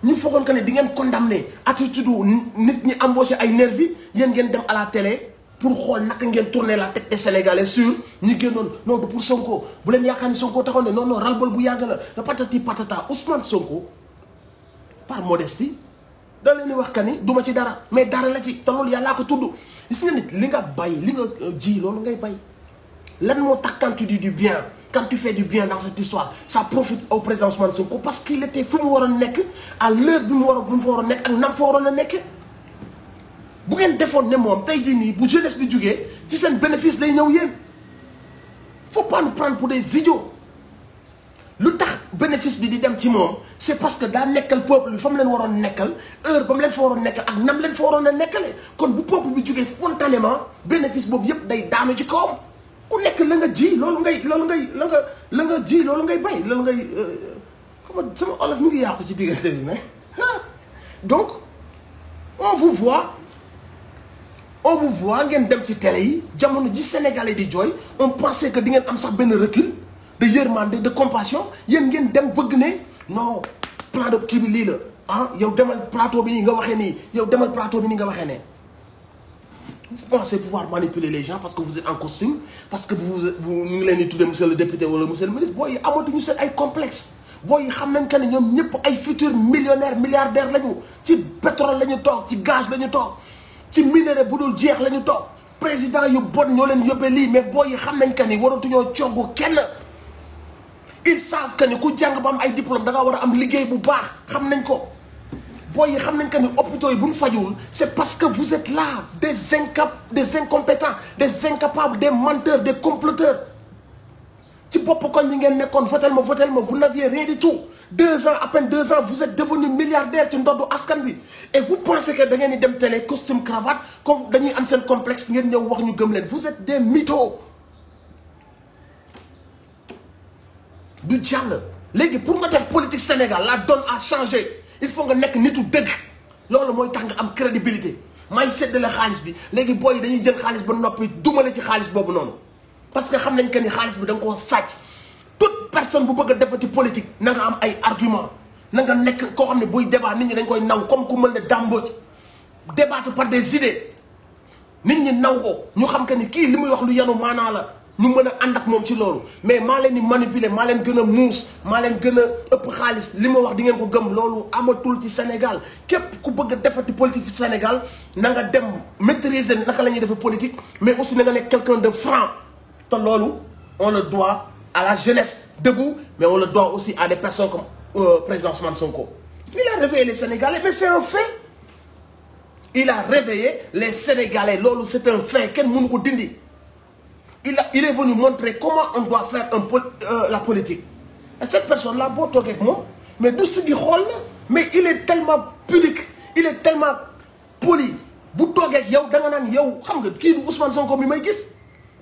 ñu foogoon que ne di ngeen condamner attitude nit ñi embauché ay nervi yéen ngeen dem à la télé pour xool naka ngeen tourner la tête des Sénégalais sur ñi génnoon non du pour Sonko bu leen yaakaar ni Sonko taxoon ne non ras-le-bol bu yàgg la patati patata Ousmane Sonko. Par modestie da leen di wax que ni duma ci dara mais dara la ci te loolu yàllaa ko tudd gis nga nit li nga bay li nga ji loolu ngay bay lan moo tax quand tu dis du bien quand tu fais du bien dans cette histoire ça profite au président Ousmane Sonko parce qu'il était fu mu waroon nekk à l'heure bi mu fa waroon nekk ak nam fa waroon a nekk bu ngeen defoon ne moom tey jii nii bu jeunesse bi jugee ci seen bénéfice day ñëw yéen faut pas nous prendre pour des idiots. Lu tax bénéfice bi di dem ci moom c'est parce que daa nekkal peuple bi fa mu leen waroon nekkal heure ba mu leen fa waroon nekkal ak nam leen fa waroon a nekkale kon bu peuple bi jógee spontanément bénéfice boobu yëpp day daanu ci kawam ku nekk la nga ji loolu ngay la nga ji loolu ngay bay loolu ngay xam nga sama olof mi ngi yàqu ci diggante bi mais donc on vous voit ngeen dem ci télé yi jamono ji Sénégalais di jooy on pensait que di ngeen am sax benn recul de yërmande de compassion yéen ngeen dem bëgg ne non plan de kii bi lii la ah yow demal plateau bi nii nga waxee nii yow demal plateau bi nii nga waxee ne vous pensez pouvoir manipuler les gens parce que vous êtes en costume parce que vous ñu ngi leen di tuddee monsieur le député wala monsieur le ministre booy yi amatuñu seen ay complexe booy yi xam nañ que ne ñoom ñëpp ay futurs millionnaires milliardaires lañu ci pétrole la ñu toog ci gaz la ñu toog ci minerai bu dul jeex la ñu toog président yu bon ñoo leen yóbbee lii mais booy yi xam nañ que ni waratuñoo coggu kenn ils savent que ni ku jàng ba am ay diplôme da nga war a am liggéey bu baax xam nañ ko booy yi xam nañ que ni hôpitaux yi bu ñu fajuwul c'est parce que vous êtes là des incompétents des incapables des menteurs des comploteurs ci bopp koñ bi ngeen nekkoon votel ma vous n'aviez rien du tout 2 ans à peine 2 ans vous êtes devenu milliardaire ci ndoddu askan bi et vous pensez que da ngeen di dem télé costume cravate comme dañuy am seen complexe ngeen ñëw wax ñu gëm leen vous êtes des mythos du jàll léegi pour nga def politique Sénégal la donne a changé il faut nga nekk nitu dëgg loolu mooy tax nga am crédibilité may séddale xaalis bi léegi booy yi dañuy jël xaalis ba noppi dumale ci xaalis boobu noonu parce que xam nañ que ni xaalis bi da nga koo sàcc toute personne bu bëgg a defati politique na nga am ay argument na nga nekk koo xam ne buy débat nit ñi dañ koy naw comme ku mel ne dàmbooj débattre par des idées nit ñi naw ko ñu xam que ni kii li muy wax lu yanu maanaa la ñu mën a ànd ak moom ci loolu mais maa leen di manipuler maa leen gën a muus maa leen gën a ëpp xaalis li ma wax di ngeen ko gëm loolu amatul ci Sénégal képp ku bëgg a defati politique ci Sénégal na nga dem maîtriser naka la ñuy defee politique mais aussi na nga nekk quelqu'un de franc te loolu on le doit à la jeunesse debout mais on le doit aussi à des personnes comme président Ousmane Sonko. Il a réveillé les Sénégalais mais c'est un fait il a réveillé les Sénégalais loolu c'est un fait kenn mënu ko dindi. Il est venu montrer comment on doit faire la politique. Et cette personne-là, boo toogee ak moom mais du si gi xool la mais il est tellement pudique il est tellement poli bu toogee ak yow da nga naan yow xam nga kii du Ousmane Sonko mi may gis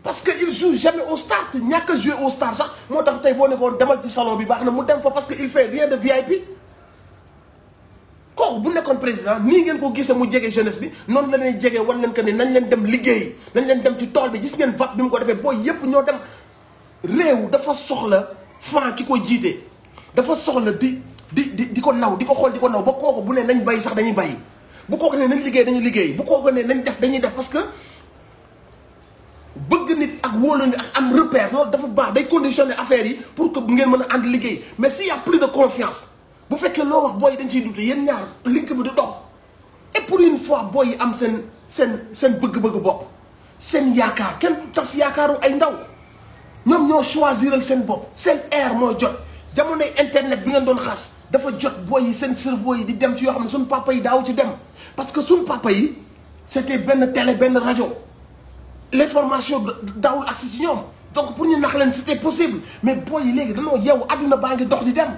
parce que il joue jamais au star te ñàkk a jouer au star sax moo tax tey boo nekkoon demal ci salon bi baax na mu dem fa parce que il fait rien de VIP. kooku bu nekkoon président nii ngeen ko gisee mu jege jeunesse bi noonu la ñuy jege wan leen que ne nañ leen dem liggéey nañ leen dem ci tool bi gis ngeen vote bi mu ko defee booy yépp ñoo dem réew dafa soxla fan ki ko jiite dafa soxla di ko naw di ko xool di ko naw ba kooku bu ne nañ bay sax dañuy bay bu kooku ne nañ liggéey dañuy liggéey bu kooku ne nañ def dañuy def parce que bëgg nit ak wóolu nit ak am repère loolu dafa baax day conditionner affaire yi pour que ngeen mën a ànd liggéey mais s'il y a plus de confiance bu fekkee loo wax booy dañ ciy dute yéen ñaar link bi du dox et pour une fois booy yi am seen bëgg-bëgg bopp seen yaakaar kenn du tas yaakaaru ay ndaw ñoom ñoo choisiral seen bopp seen air mooy jot jamonoy internet bi ngeen doon xas dafa jot booy yi seen cerveau yi di dem ci yoo xam ne suñu papa yi daaw ci dem parce que suñu papa yi c'était benn télé benn rajo l'information daawul accès si ñoom donc pour ñu nax leen c'était possible mais booy yi léegi dañoo yeewu àdduna baa ngi dox di dem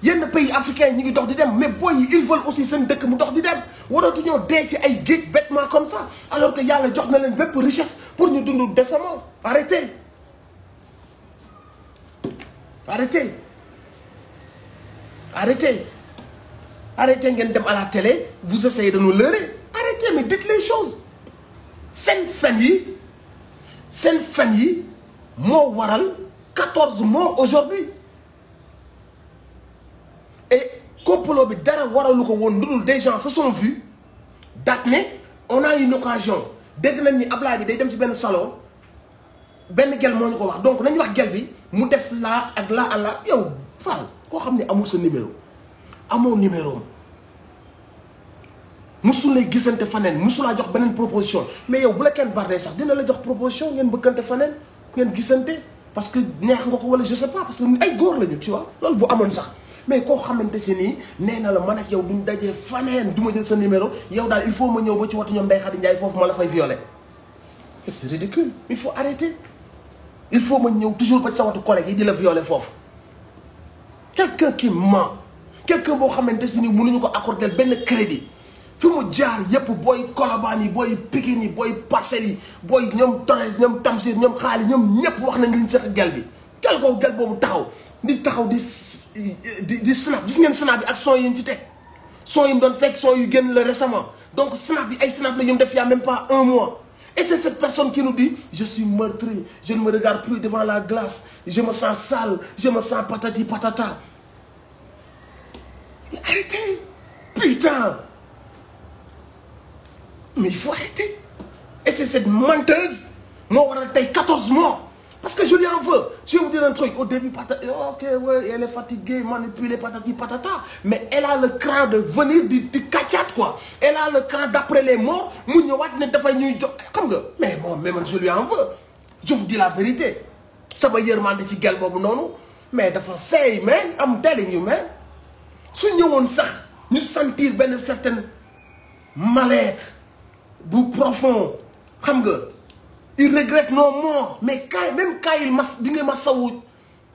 yenn pays africains yi ñu ngi dox di dem mais booy yi ils veulent aussi seen dëkk mu dox di dem waratuñoo dee ci ay géej bêtement comme ça alors que yàlla jox na leen bépp richesse pour ñu dund décemment arrêtez ngeen dem à la télé vous essayez de nous leurrer arrêtez mais dites les choses seen fen yi moo waral 14 morts aujourd'hui et complot bi dara waralu ko woon lu dul des gens se sont vus daat ne on a une occasion dégg nañ ni Ablaye bi day dem ci benn salon benn gel moo ñu ko wax donc nañu wax gel bi mu def laa ak laa àlla yow Fall koo xam ne amul sa numéro amoo numéro musul lay gisante faneen musulaa jox beneen proposition mais yow bu la kenn bardee sax dina la jox proposition ngeen bëggante faneen ngeen gisante parce que neex nga ko wala je sais pas parce que ay góor lañu tu vois loolu bu amoon sax mais koo xamante si nii nee na la man ak yow duñ dajee faneen du ma jël sa numéro yow daal il faut ma ñëw ba ci watu ñoom Ndeye Khady Ndiaye foofu ma la fay violer c'est ridicule il faut arrêter il faut ma ñëw toujours ba ci sa watu collègue yi di la violer foofu quelqu'un qui ment quelqu'un boo xamante si nii mënuñu ko accorder benn crédit fi mu jaar yëpp booy Colobane yi booy Pikine yi booy Parcelles yi booy ñoom Torres ñoom Tamsir ñoom Xaali ñoom ñëpp wax nañ liñ seq gel bi gel ko gel boobu taxaw di snap gis ngeen snap bi ak son yi ñu ci teg son yi mu doon fekk son yu génn la récemment donc snap bi ay snap la ñu def y a même pas un mois et c'est cette personne qui nous dit je suis meurtri, je ne me regarde plus devant la glace, je me sens sale, je me sens patati patata. Mais arrêtez, putain. Mais il faut arrêter. Et c'est cette menteuse, moi, on a 14 mois. Parce que je lui en veux. Je vais vous dire un truc. Au début, ok, ouais, elle est fatiguée, manipulée, patati patata. Mais elle a le cran de venir du kachat, quoi. Elle a le cran d'après les morts. Comme que, mais bon, même je lui en veux. Je vous dis la vérité. Ça va y avoir des petits gars, non. Mais de façon, say, man, I'm telling you, man. Si nous sentir une certaine mal-être, profond, comme que, il regrette nos morts, mais même quand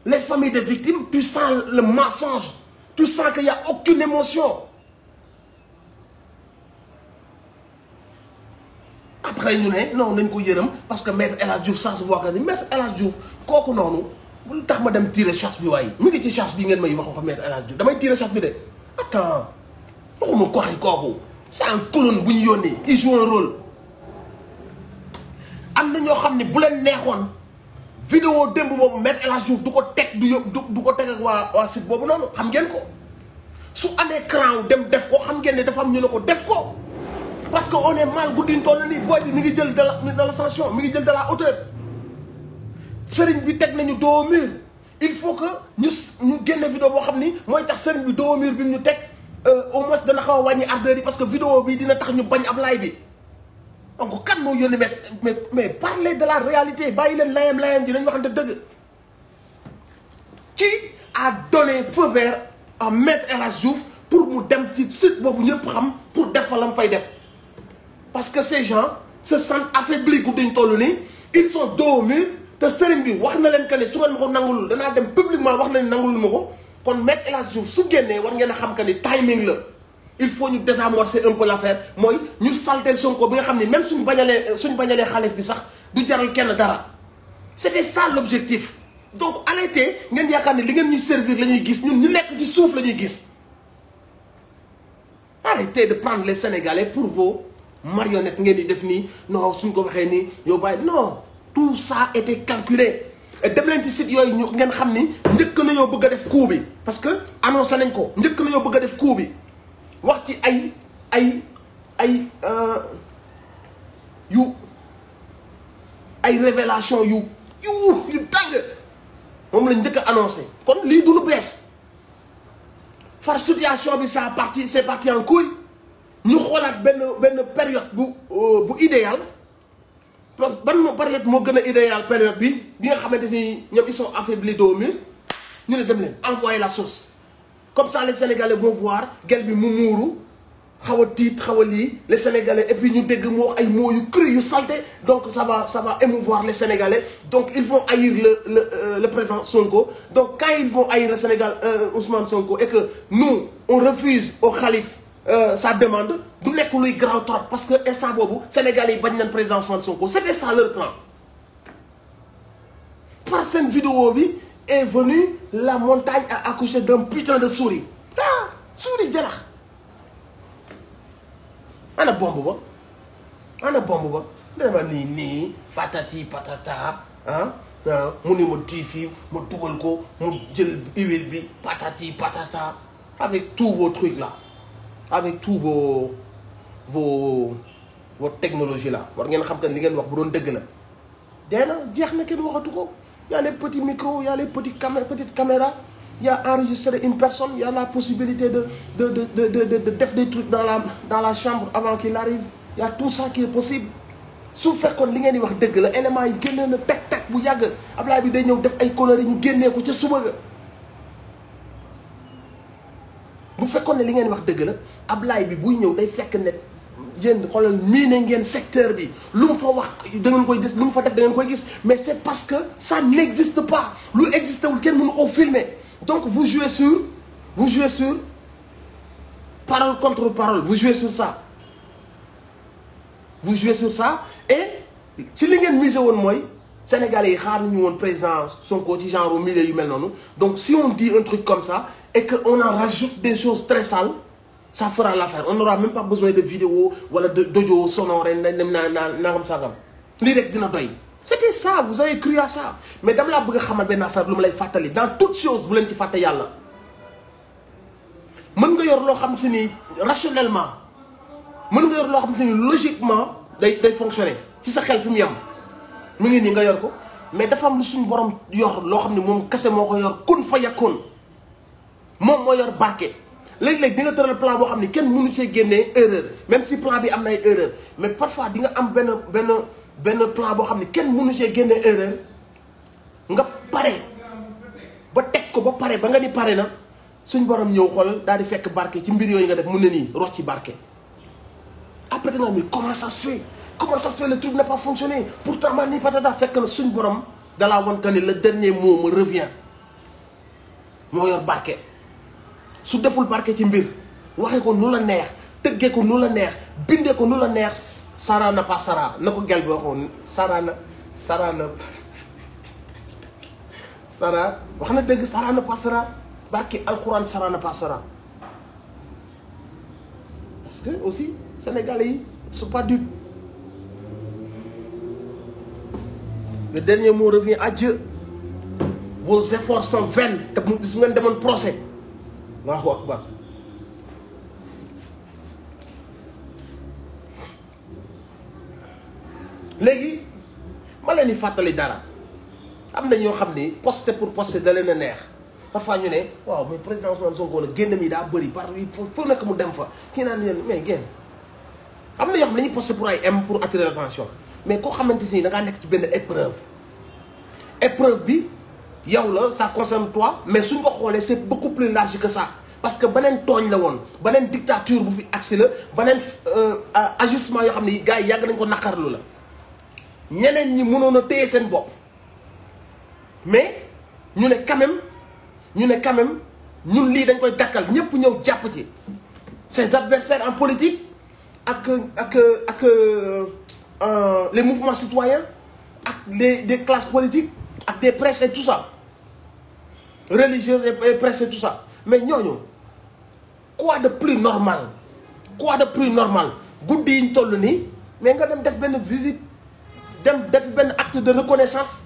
les familles des victimes, tu sens le mensonge, tu sens qu'il n'y a aucune émotion. Après, nous non, parce que Maître El Hadj Diouf, ça se voit que Maître El Hadj Diouf, quoi que non, vous avez madame tirer chasse, vous avez tiré chasse, vous avez Maître El Hadj Diouf, vous avez tiré chasse, attends, c'est un clown, il joue un rôle. am na ñoo xam ne bu leen neexoon vidéo démb boobu Maître El Hadj Diouf du ko teg du ko teg ak waa site boobu noonu xam ngeen ko su amee cran dem def ko xam ngeen ne dafa am ñu ne ko def ko parce que on est mal guddiñ toll nii booy bi mi ngi jël de l'ascension mi ngi jël de la hauteur sëriñ bi teg nañu dos au mur il faut que ñu génne vidéo boo xam ni mooy tax sëriñ bi dos au mur bi ñu teg au moins dana xaw a wàññi ardeur yi parce que vidéo bi dina tax ñu bañ Ablaye bi. Donc, quand nous mais parlez de la réalité, qui a donné feu vert à Maître El Hadj Diouf pour nous donner site pour défendre le def. Parce que ces gens se sentent affaiblis, ils sont dos au mur, te sëriñ bi wax na leen que ne su ngeen ma ko nangulul danaa dem publiquement wax leen nangulul ma ko kon Maître El Hadj Diouf su génnee war ngeen a xam que ni timing la. Il faut nous désamorcer un peu l'affaire mooy ñu saltel Sonko bi nga xam ne même suñu bañalee xalif bi sax du jaral kenn dara c'était ça l'objectif donc arrêtez ngeen yaakaar ne li ngeen ñuy servir la ñuy gis ñun ñu nekk ci suuf la ñuy gis arrêtez de prendre les Sénégalais pour vos marionnettes ngeen di def nii non suñ ko waxee nii yow bàyyi non tout ça était calculé et dem leen ci site yooyu ñu ngeen xam ni njëkk nañoo bëgg a def coup bi parce que annoncé nañ ko njëkk nañoo bëgg a def coup bi wax ci ay révélation yu tàng moom lañ njëkk a annoncé kon lii du lu bees far situation bi c'est parti en couille ñu xoolaat benn période bu idéal ban période moo gën a idéal période bi nga xamante ni ñoom ils sont affaiblis dos mur ñu ne dem leen envoyer la sauce comme ça les Sénégalais vont voir gel bi mu muuru xaw a tiit xaw a lii les Sénégalais et puis ñu dégg mu wax ay mots yu cru yu salté donc ça va émouvoir les Sénégalais donc ils vont haïr le président Sonko donc quand ils vont haïr le Sénégal Ousmane Sonko et que nous on refuse au khalife sa demande du nekk luy grand trop parce que instant boobu Sénégalais yi bañ nañ président Ousmane Sonko c'était ça leur plan par seen vidéo bi est venue la montagne a accouché d'un putain de souris souris jarax ana bomb ba dama nii patati patata mu ni ma tiifi ma dugal ko mu jël huile bi patati patata avec tous vos trucs là avec tous vos technologies là war ngeen xam que li ngeen wax bu doon dëgg la dee na jeex na kenn waxatu ko y a les petits micros, il y a les petites caméras, il y a enregistré une personne, il y a la possibilité de faire des trucs dans la chambre avant qu'il arrive. Il y a tout ça qui est possible. Si fait qu'on l'ingénie wax deug la élément yi génné na tek bu yàgg Ablaye bi day ñëw def ay conneries ñu génné ko ci suba ga bu fekkoon ne li ngeen wax dëgg la Ablaye bi buy ñëw day fekk ne yéen xoolal miine ngeen secteur bi lu mu fa wax da ngeen koy gis lu mu fa def da ngeen koy gis mais c'est parce que ça n'existe pas lu existé wul kenn mënu ko filmer donc vous jouez sur parole contre parole vous jouez sur ça vous jouez sur ça et ci li ngeen misé woon mooy Sénégalais yi xaar ñu woon président Sonko ci genre milieu yu mel noonu donc si on dit un truc comme ça et que on en rajoute des choses très sales ça fera l'affaire on n'aura même pas besoin de vidéo wala d'audio sonore nangam sangam lii rek dina doy. C'était ça vous avez cru à ça mais dama laa bëgg a xamal benn affaire lu mu lay fàttali dans toute chose bu leen ci fàtte yàlla mën nga yor loo xam si ni rationnellement mën nga yor loo xam si ni logiquement day fonctionner ci sa xel fi mu yem mu ngi nii nga yor ko mais dafa am lu suñu borom yor loo xam ne moom kese moo ko yor kun fa yakun moom moo yor barke léeg-léeg di nga tëral plan boo xam ne kenn mënu cee génnee erreur même si plan bi am na ay erreur mais parfois di nga am benn plan boo xam ne kenn mënu cee génnee erreur nga pare ba teg ko ba pare ba nga ni pare na suñ borom ñëw xool daal di fekk barke ci mbir yooyu nga def mun na nii rocc ci barke. après danga mais comment ça se fait le truc n'a pas fonctionné pourtant man ni patata fekk na suñ borom dalaa won que ni le dernier mot me revient moo yor barke. su deful barke ci mbir waxee ko nu la neex tëggee ko nu la neex bindee ko nu la neex sarana pas sara na ko gel bi waxoon sarana sara wax na dëgg sarana pas sara barke alxuraan sarana pas sara parce que aussi sénégalais yi sont pas dupes le dernier mot revient à Dieu vos efforts sont vains te bis ngeen demoon procès Allahu akbar léegi ma leen di fàttali dara am na ñoo xam ni poster pour poster da leen a neex parfois ñu ne waaw mais président Ousmane Sonko nag génn mi daa bëri par fu nekk mu dem fa kii naan yéen mais génn am na yoo xam ne dañuy poster pour ay m pour attirer l'attention mais koo xamante ni da ngaa nekk ci benn épreuve bi yow la ça concerne toi mais suñ ko xoolee c'est beaucoup plus large que ça parce que beneen tooñ la woon beneen dictature bu fi agsi la beneen ajustement yoo xam ne gars yi yàgg nañ ko naqarlu la ñeneen ñi mënoon a téye seen bopp mais ñu ne quand même ñun lii dañ koy dakkal ñëpp ñëw jàpp ci ses adversaires en politique ak les mouvements citoyens ak des classes politiques ak des presses et tout ça religieuses et presse et tout ça mais ñooñu quoi de plus normal guddi yi ñu toll nii mais nga dem def benn visite dem def benn acte de reconnaissance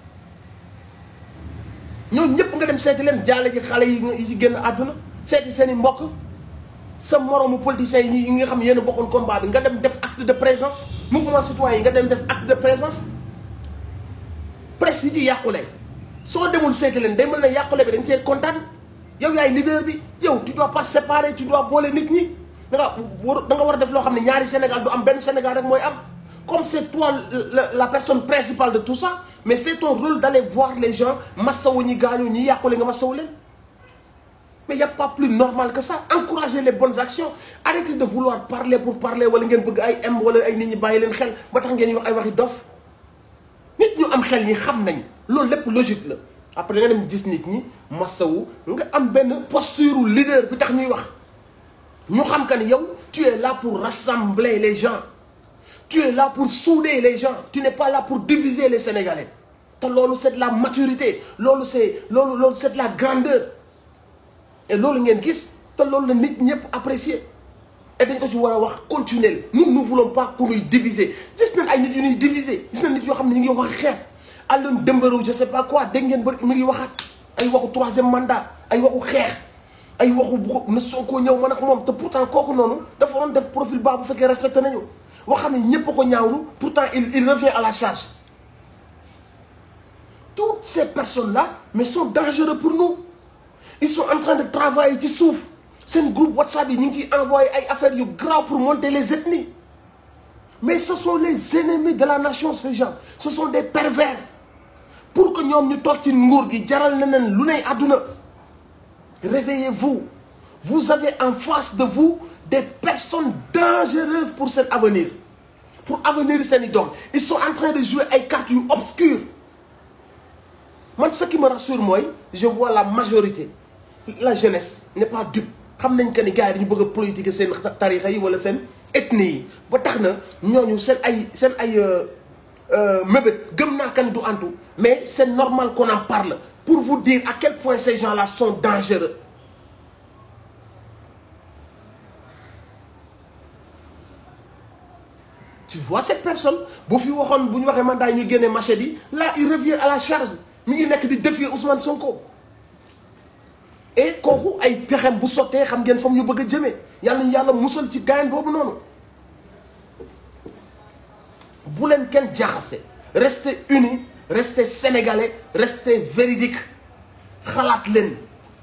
ñooñu ñëpp nga dem seeti leen jaale ci xale yi ci génn àdduna seeti seen i mbokk sa moroomu politiciens yi nga xam yéen a bokkoon combat bi nga dem def acte de présence mouvement citoyen yi nga dem def acte de présence presse yi ci yàqule soo demul seeti leen day mën na yàqule bi dañ cee kontaan yow yaay leader bi yow tu dois pas séparer tu dois boole nit ñi da nga war a def loo xam ne ñaari Sénégal du am benn Sénégal rek mooy am comme c'est toi la personne principale de tout ça mais c'est ton rôle d'aller voir les gens massawu ñi gaañoo ñi yàqule nga massawu leen mais y a pas plus normal que ça encourager les bonnes actions arrêtez de vouloir parler pour parler wala ngeen bëgg ay m wala ay nit ñi bàyyi leen xel ba tax ngeen wax ay waxi dof nit ñu am xel ñi xam nañ loolu lépp logique la après nga dem gis nit ñi massawu nga am benn posture leader bi tax ñuy wax ñu xam que ni yow tu es là pour rassembler les gens tu es là pour souder les gens tu n'es pas là pour diviser les Sénégalais te loolu c'est de la maturité loolu c'est de la grandeur et loolu ngeen gis te loolu la nit ñëpp apprécier et dañ ko ci war a wax continuer nous ne voulons pas ku ñuy diviser gis nañ ay nit yu ñuy diviser gis nañ nit yoo xam ne ñu ngi wax xeet Alioune Dembarou je sais pas quoi dégg ngeen bëri mi ngi waxaat ay waxu troisième mandat ay waxu xeex ay waxu bu na Sonko ñëw man ak moom te pourtant kooku noonu dafa doon def profil bas bu fekkee respecté nañu wax xam ne ñëpp a ko ñaawlu pourtant il revient à la charge toutes ces personnes là mais sont dangereux pour nous ils sont en train de travailler ci suuf seen groupe WhatsApp yi ñu ngi ciy envoyé ay affaires yu grave pour monter les ethnies mais ce sont les ennemis de la nation ces gens ce sont des pervers pour que ñoom ñu toog ci nguur gi jaral na leen lu nay àdduna réveillez-vous vous avez en face de vous des personnes dangereuses pour cet avenir pour avenir seeni doom ils sont en train de jouer ay cartes yu obscures man ce qui me rassure mooy je vois la majorité la jeunesse n'est pas dupe xam nañ que ni gars yi dañu bëgg a politiquer seen tarixa yi wala seen ethnie yi ba tax na ñooñu seen ay mébét gëm naa kan du antu mais c'est normal qu'on en parle pour vous dire à quel point ces gens-là sont dangereux. Tu vois cette personne bu fi waxoon bu ñu waxee mandat ñu génne machette yi là il revient à la charge mi ngi nekk di défier Ousmane Sonko et kooku ay pexem bu sottee xam ngeen fa mu ñu bëgg a jëmee yàlla ñu yàlla musal ci gaañ boobu noonu. bu leen kenn jaxase restez unis restez sénégalais restez véridique xalaat leen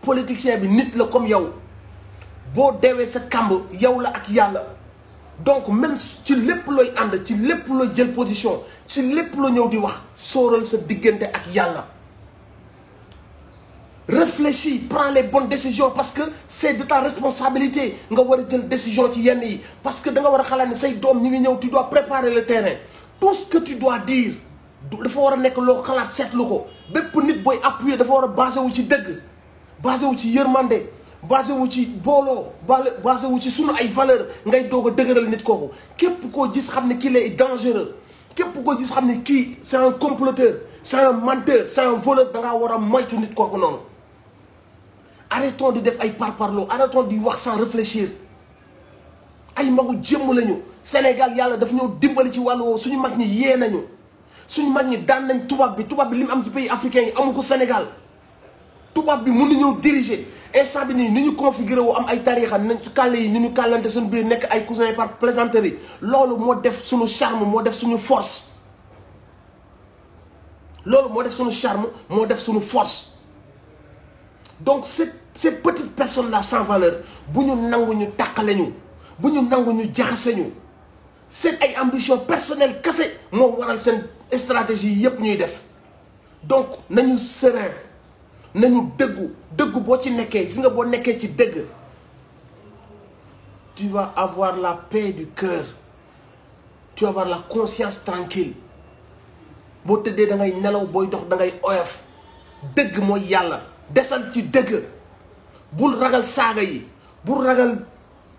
politicien bi nit la comme yow boo deewee sa kamb yow la ak yàlla. Donc même ci lépp looy ànd ci lépp looy jël position ci lépp loo ñëw di wax sóoral sa diggante ak yàlla réfléchis prends les bonnes décisions parce que c'est de ta responsabilité nga war a jël décision ci yenn yi parce que da nga war a xalaat ne say doom ñi ngi ñëw tu dois préparer le terrain tout ce que tu dois dire dafa war a nekk loo xalaat seetlu ko bépp nit booy appuyer dafa war a basé wu ci dëgg basé wu ci yërmande basé wu ci booloo basé wu ci sunu ay valeur ngay doog a dëgëral nit kooku képp koo gis xam ne kii lay dangereux képp koo gis xam ne kii c'est un comploteur c'est un menteur c'est un voleur da ngaa war a moytu nit kooku noonu. Arrêtons di def ay parparloo arrêtons di wax sans réfléchir ay magu jëmm lañu Sénégal yàlla daf ñoo dimbali ci wàllu woowu suñu mag ñi yee nañu suñu mag ñi daan nañ tubaab bi li mu am ci pays africain yi amu ko Sénégal tubaab bi mën nañoo diriger. instant bi nii ni ñu configuré wu am ay tarixa nañ ci kàll yi ni ñu kàllante suñu biir nekk ay cousins par plaisanterie loolu moo def suñu charme moo def suñu force loolu moo def suñu charme moo def suñu force donc ces petites personnes là sans valeur bu ñu nangu ñu tàqale ñu bu ñu nangu ñu jaxase ñu seen ay ambition personnelle kese moo waral seen stratégie yépp ñuy def donc nañu serein nañu dëggu boo ci nekkee gis nga boo nekkee ci dëgg tu vas avoir la paix du cœur tu vas avoir la conscience tranquille boo tëddee da ngay nelaw booy dox da ngay oyof dëgg mooy yàlla desal ci dëgg bul ragal saaga yi bul ragal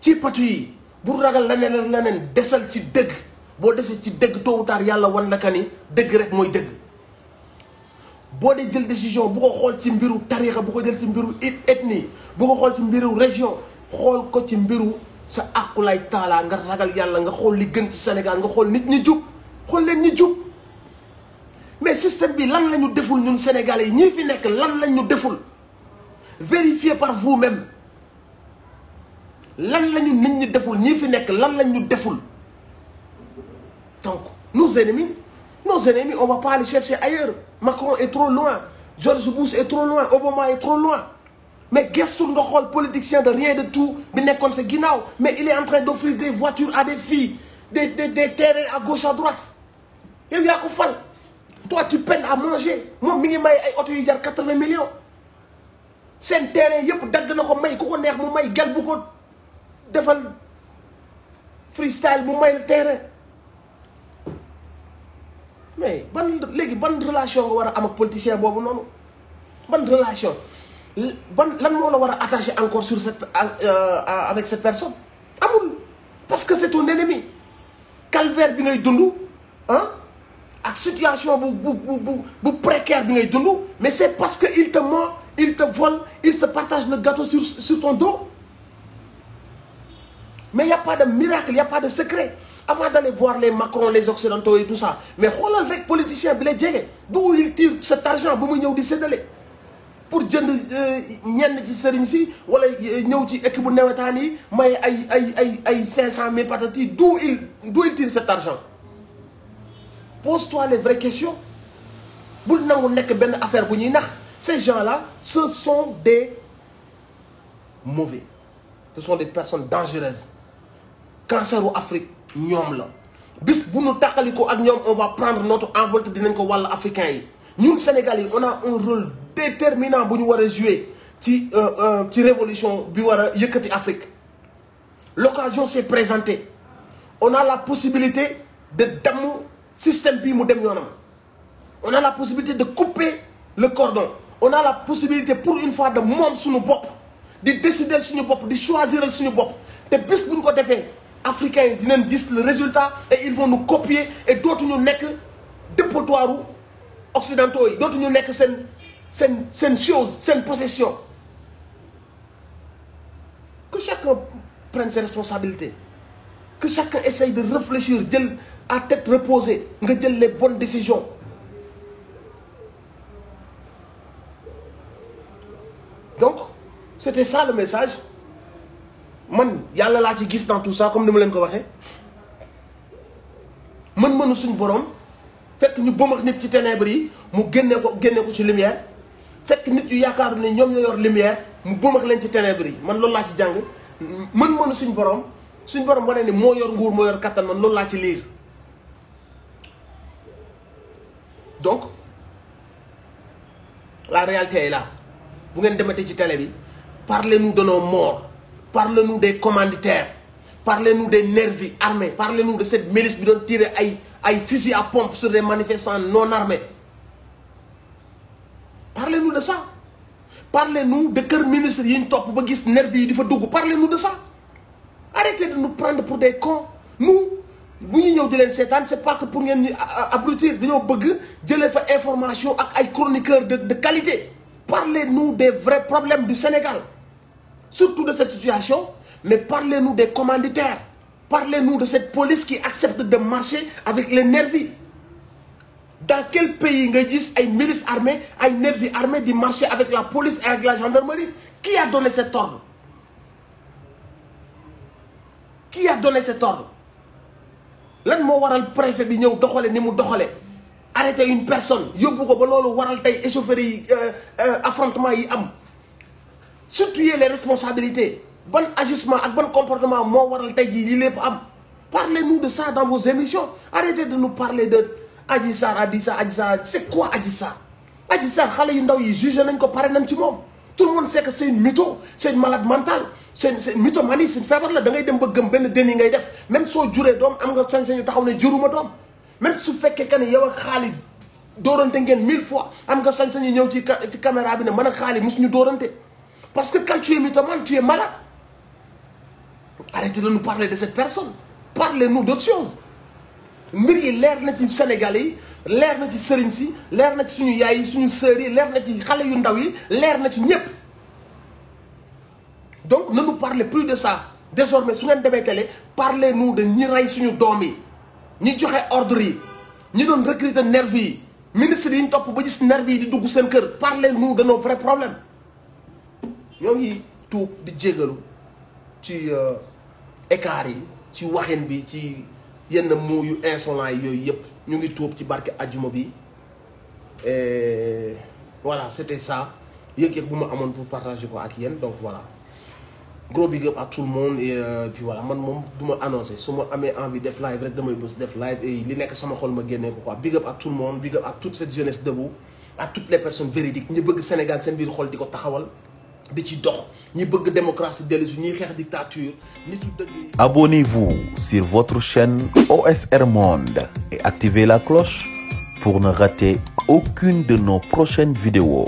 ci patu yi bul ragal leneen desal ci dëgg boo desee ci dëgg tôt ou tard yàlla wan la ka ni dëgg rek mooy dëgg. boo dee jël décision bu ko xool ci mbiru tarixa bu ko jël ci mbiru ethnie bu ko xool ci mbiru région xool ko ci mbiru sa aqulay taalaa nga ragal yàlla nga xool li gën ci Sénégal nga xool nit ñi jub xool leen ñi jub mais système bi lan la ñu deful ñun Sénégalais yi ñii fi nekk lan lañ ñu deful vérifiez par vous-même lan la ñu nit ñi deful ñii fi nekk lan lañ ñu deful donc nos ennemis, on va pas aller chercher ailleurs. Macron est trop loin, George Bush est trop loin, Obama est trop loin. Mais gestul nga xool politicien de rien de tout bi nekkoon sa ginnaaw mais il est en train d'offrir des voitures à des filles des terrains à gauche à droite yow yaa ko fal toi tu peines à manger moom mi ngi may ay oto yu jar 80 millions seen terrain yëpp dagg na ko may ku ko neex mu may gel bu ko defal freestyle bu may le terrain mais léegi ban relation nga war a am ak politicien boobu noonu ban relation lan moo la war a attaché encore sur cette avec cette personne amul parce que c'est ton ennemi calvaire bi ngay dund ah ak situation bu précaire bi ngay dund mais c'est parce que il te ment il te vole il se partage le gâteau sur ton dos mais il y a pas de miracle il y a pas de secret avant d'aller voir les Macron les occidentaux et tout ça mais xoolal rek politicien bi lay jege d'où il tire cet argent ba mu ñëw di séddale pour jënd ñenn ci sëriñ si wala ñëw ci équipe bu nawetaan yi may ay 500 000 patati d'où il tire cet argent pose-toi les vraies questions bul nangu nekk benn affaire bu ñuy nax ces gens-là ce sont des mauvais ce sont des personnes dangereuses canceru Afrique ñoom la bis bu ñu tàqaliko ak ñoom on va prendre notre envol dinañ ko wàll africain yi ñun Sénégal yi on a un rôle déterminant bu ñu war a jouer ci révolution bi war a yëkkati Afrique l'occasion s'est présentée on a la possibilité de damm système bii mu dem yoonam on a la possibilité de couper le cordon on a la possibilité pour une fois de moom suñu bopp di décider suñu bopp di choisir suñu bopp te bis bu ñu ko defee africains yi dinañ gis le résultat et ils vont nous copier et dootuñu nekk dépotoiru occidentaux yi dootuñu nekk seen chose seen possession. Que chacun prenne ses responsabilités que chacun essaye de réfléchir jël à tête reposée nga jël les bonnes décisions. Donc c'était ça le message man yàlla laa ci gis dans tout ça comme ni ma leen ko waxee mën-mënu suñ borom fekk ñu bëmax nit ci ténèbres yi mu génne ko ci lumière fekk nit yu yaakaaru ne ñoom ñoo yor lumière mu bëmax leen ci ténèbres yi man loolu laa ci jàng mën-mënu suñ borom wane ni moo yor nguur moo yor kattan man loolu laa ci liir. Donc la réalité est là bu ngeen dematee ci télé bi parlez-nous de nos morts parlez-nous des commanditaires parlez-nous des nervis armés parlez-nous de cette milice bi doon tirer ay fusils à pompe sur des manifestants non armés parlez-nous de ça parlez-nous de kër ministre yi ñu topp ba gis nervis yi di fa dugg parlez-nous de ça arrêtez de nous prendre pour des cons nous bu ñu ñëw di leen seetaan c'est pas que pour ngeen ñu abrutir dañoo bëgg jëlee fa information ak ay chroniqueurs de qualité. Parlez-nous des vrais problèmes du Sénégal, surtout de cette situation, mais parlez-nous des commanditaires. Parlez-nous de cette police qui accepte de marcher avec les nervis. Dans quel pays nga gis ay milices armées, ay nervis armés di marcher avec la police et avec la gendarmerie? Qui a donné cet ordre? Qui a donné cet ordre? Lan moo waral préfet bi ñëw doxale ni mu doxale? Arrêter une personne yóbbu ko ba loolu waral tey échauffourée yi affrontement yi am situer les responsabilités bon ajustement ak bon comportement moo waral tey jii yi lépp am. Parlez-nous de ça dans vos émissions. Arrêtez de nous parler de Adji Sarr Adji Sarr c'est quoi Adji Sarr? Adji Sarr xale yu ndaw yi jugé nañ ko pare nañ ci moom. Tout le monde sait que c'est une mytho c'est une malade mentale c'est une mythomanie c'est une feebar la da ngay dem ba gëm benn déni ngay def même soo juree doom am nga sañ-sañu taxaw ne juruma doom. Même su fekkee que ne yow ak xaalis dóorante ngeen 1000 fois am nga sañ-sañu ñëw ci caméra bi ne man ak xaalis mosuñu dóorante parce que quand tu es mythomane tu es malade. Arrêtez de nous parler de cette personne parlez-nous d'autre chose. Mbir yi leer na ci Sénégalais yi leer na ci sëriñ si leer na ci suñu yaay yi suñu sœurs yi leer na ci xale yu ndaw yi leer na ci ñëpp. Donc ne nous parlez plus de ça désormais su ngeen demee télé parlez-nous de ñi rey suñu doom yi. ñi joxe ordre yi ñi doon recruter nervi yi ministre yi ñu topp ba gis nervi yi di dugg seen kër parlez-nous de nos vrais problèmes. ñoo ngi tuub di jégalu ci écart yi ci waxin bi ci yenn mots yu insolents yi yooyu yëpp ñu ngi tuub ci barke ajuma bi et voilà c'était ça yëg-yëg bu ma amoon pour partager ko ak yéen donc voilà. Gros big up à tout le monde et puis voilà man moom du ma annoncé su ma amee envie def live rek damay bës def live et li nekk sama xol ma génnee ko quoi big up à tout le monde big up à toute cette jeunesse debout à toutes les personnes véridiques ñi bëgg Sénégal seen biir xol di ko taxawal di ci dox ñi bëgg démocratie dellu si ñuy xeex dictature nitu dëgg. Abonnez-vous sur votre chaîne OSR Monde et activez la cloche pour ne rater aucune de nos prochaines vidéos.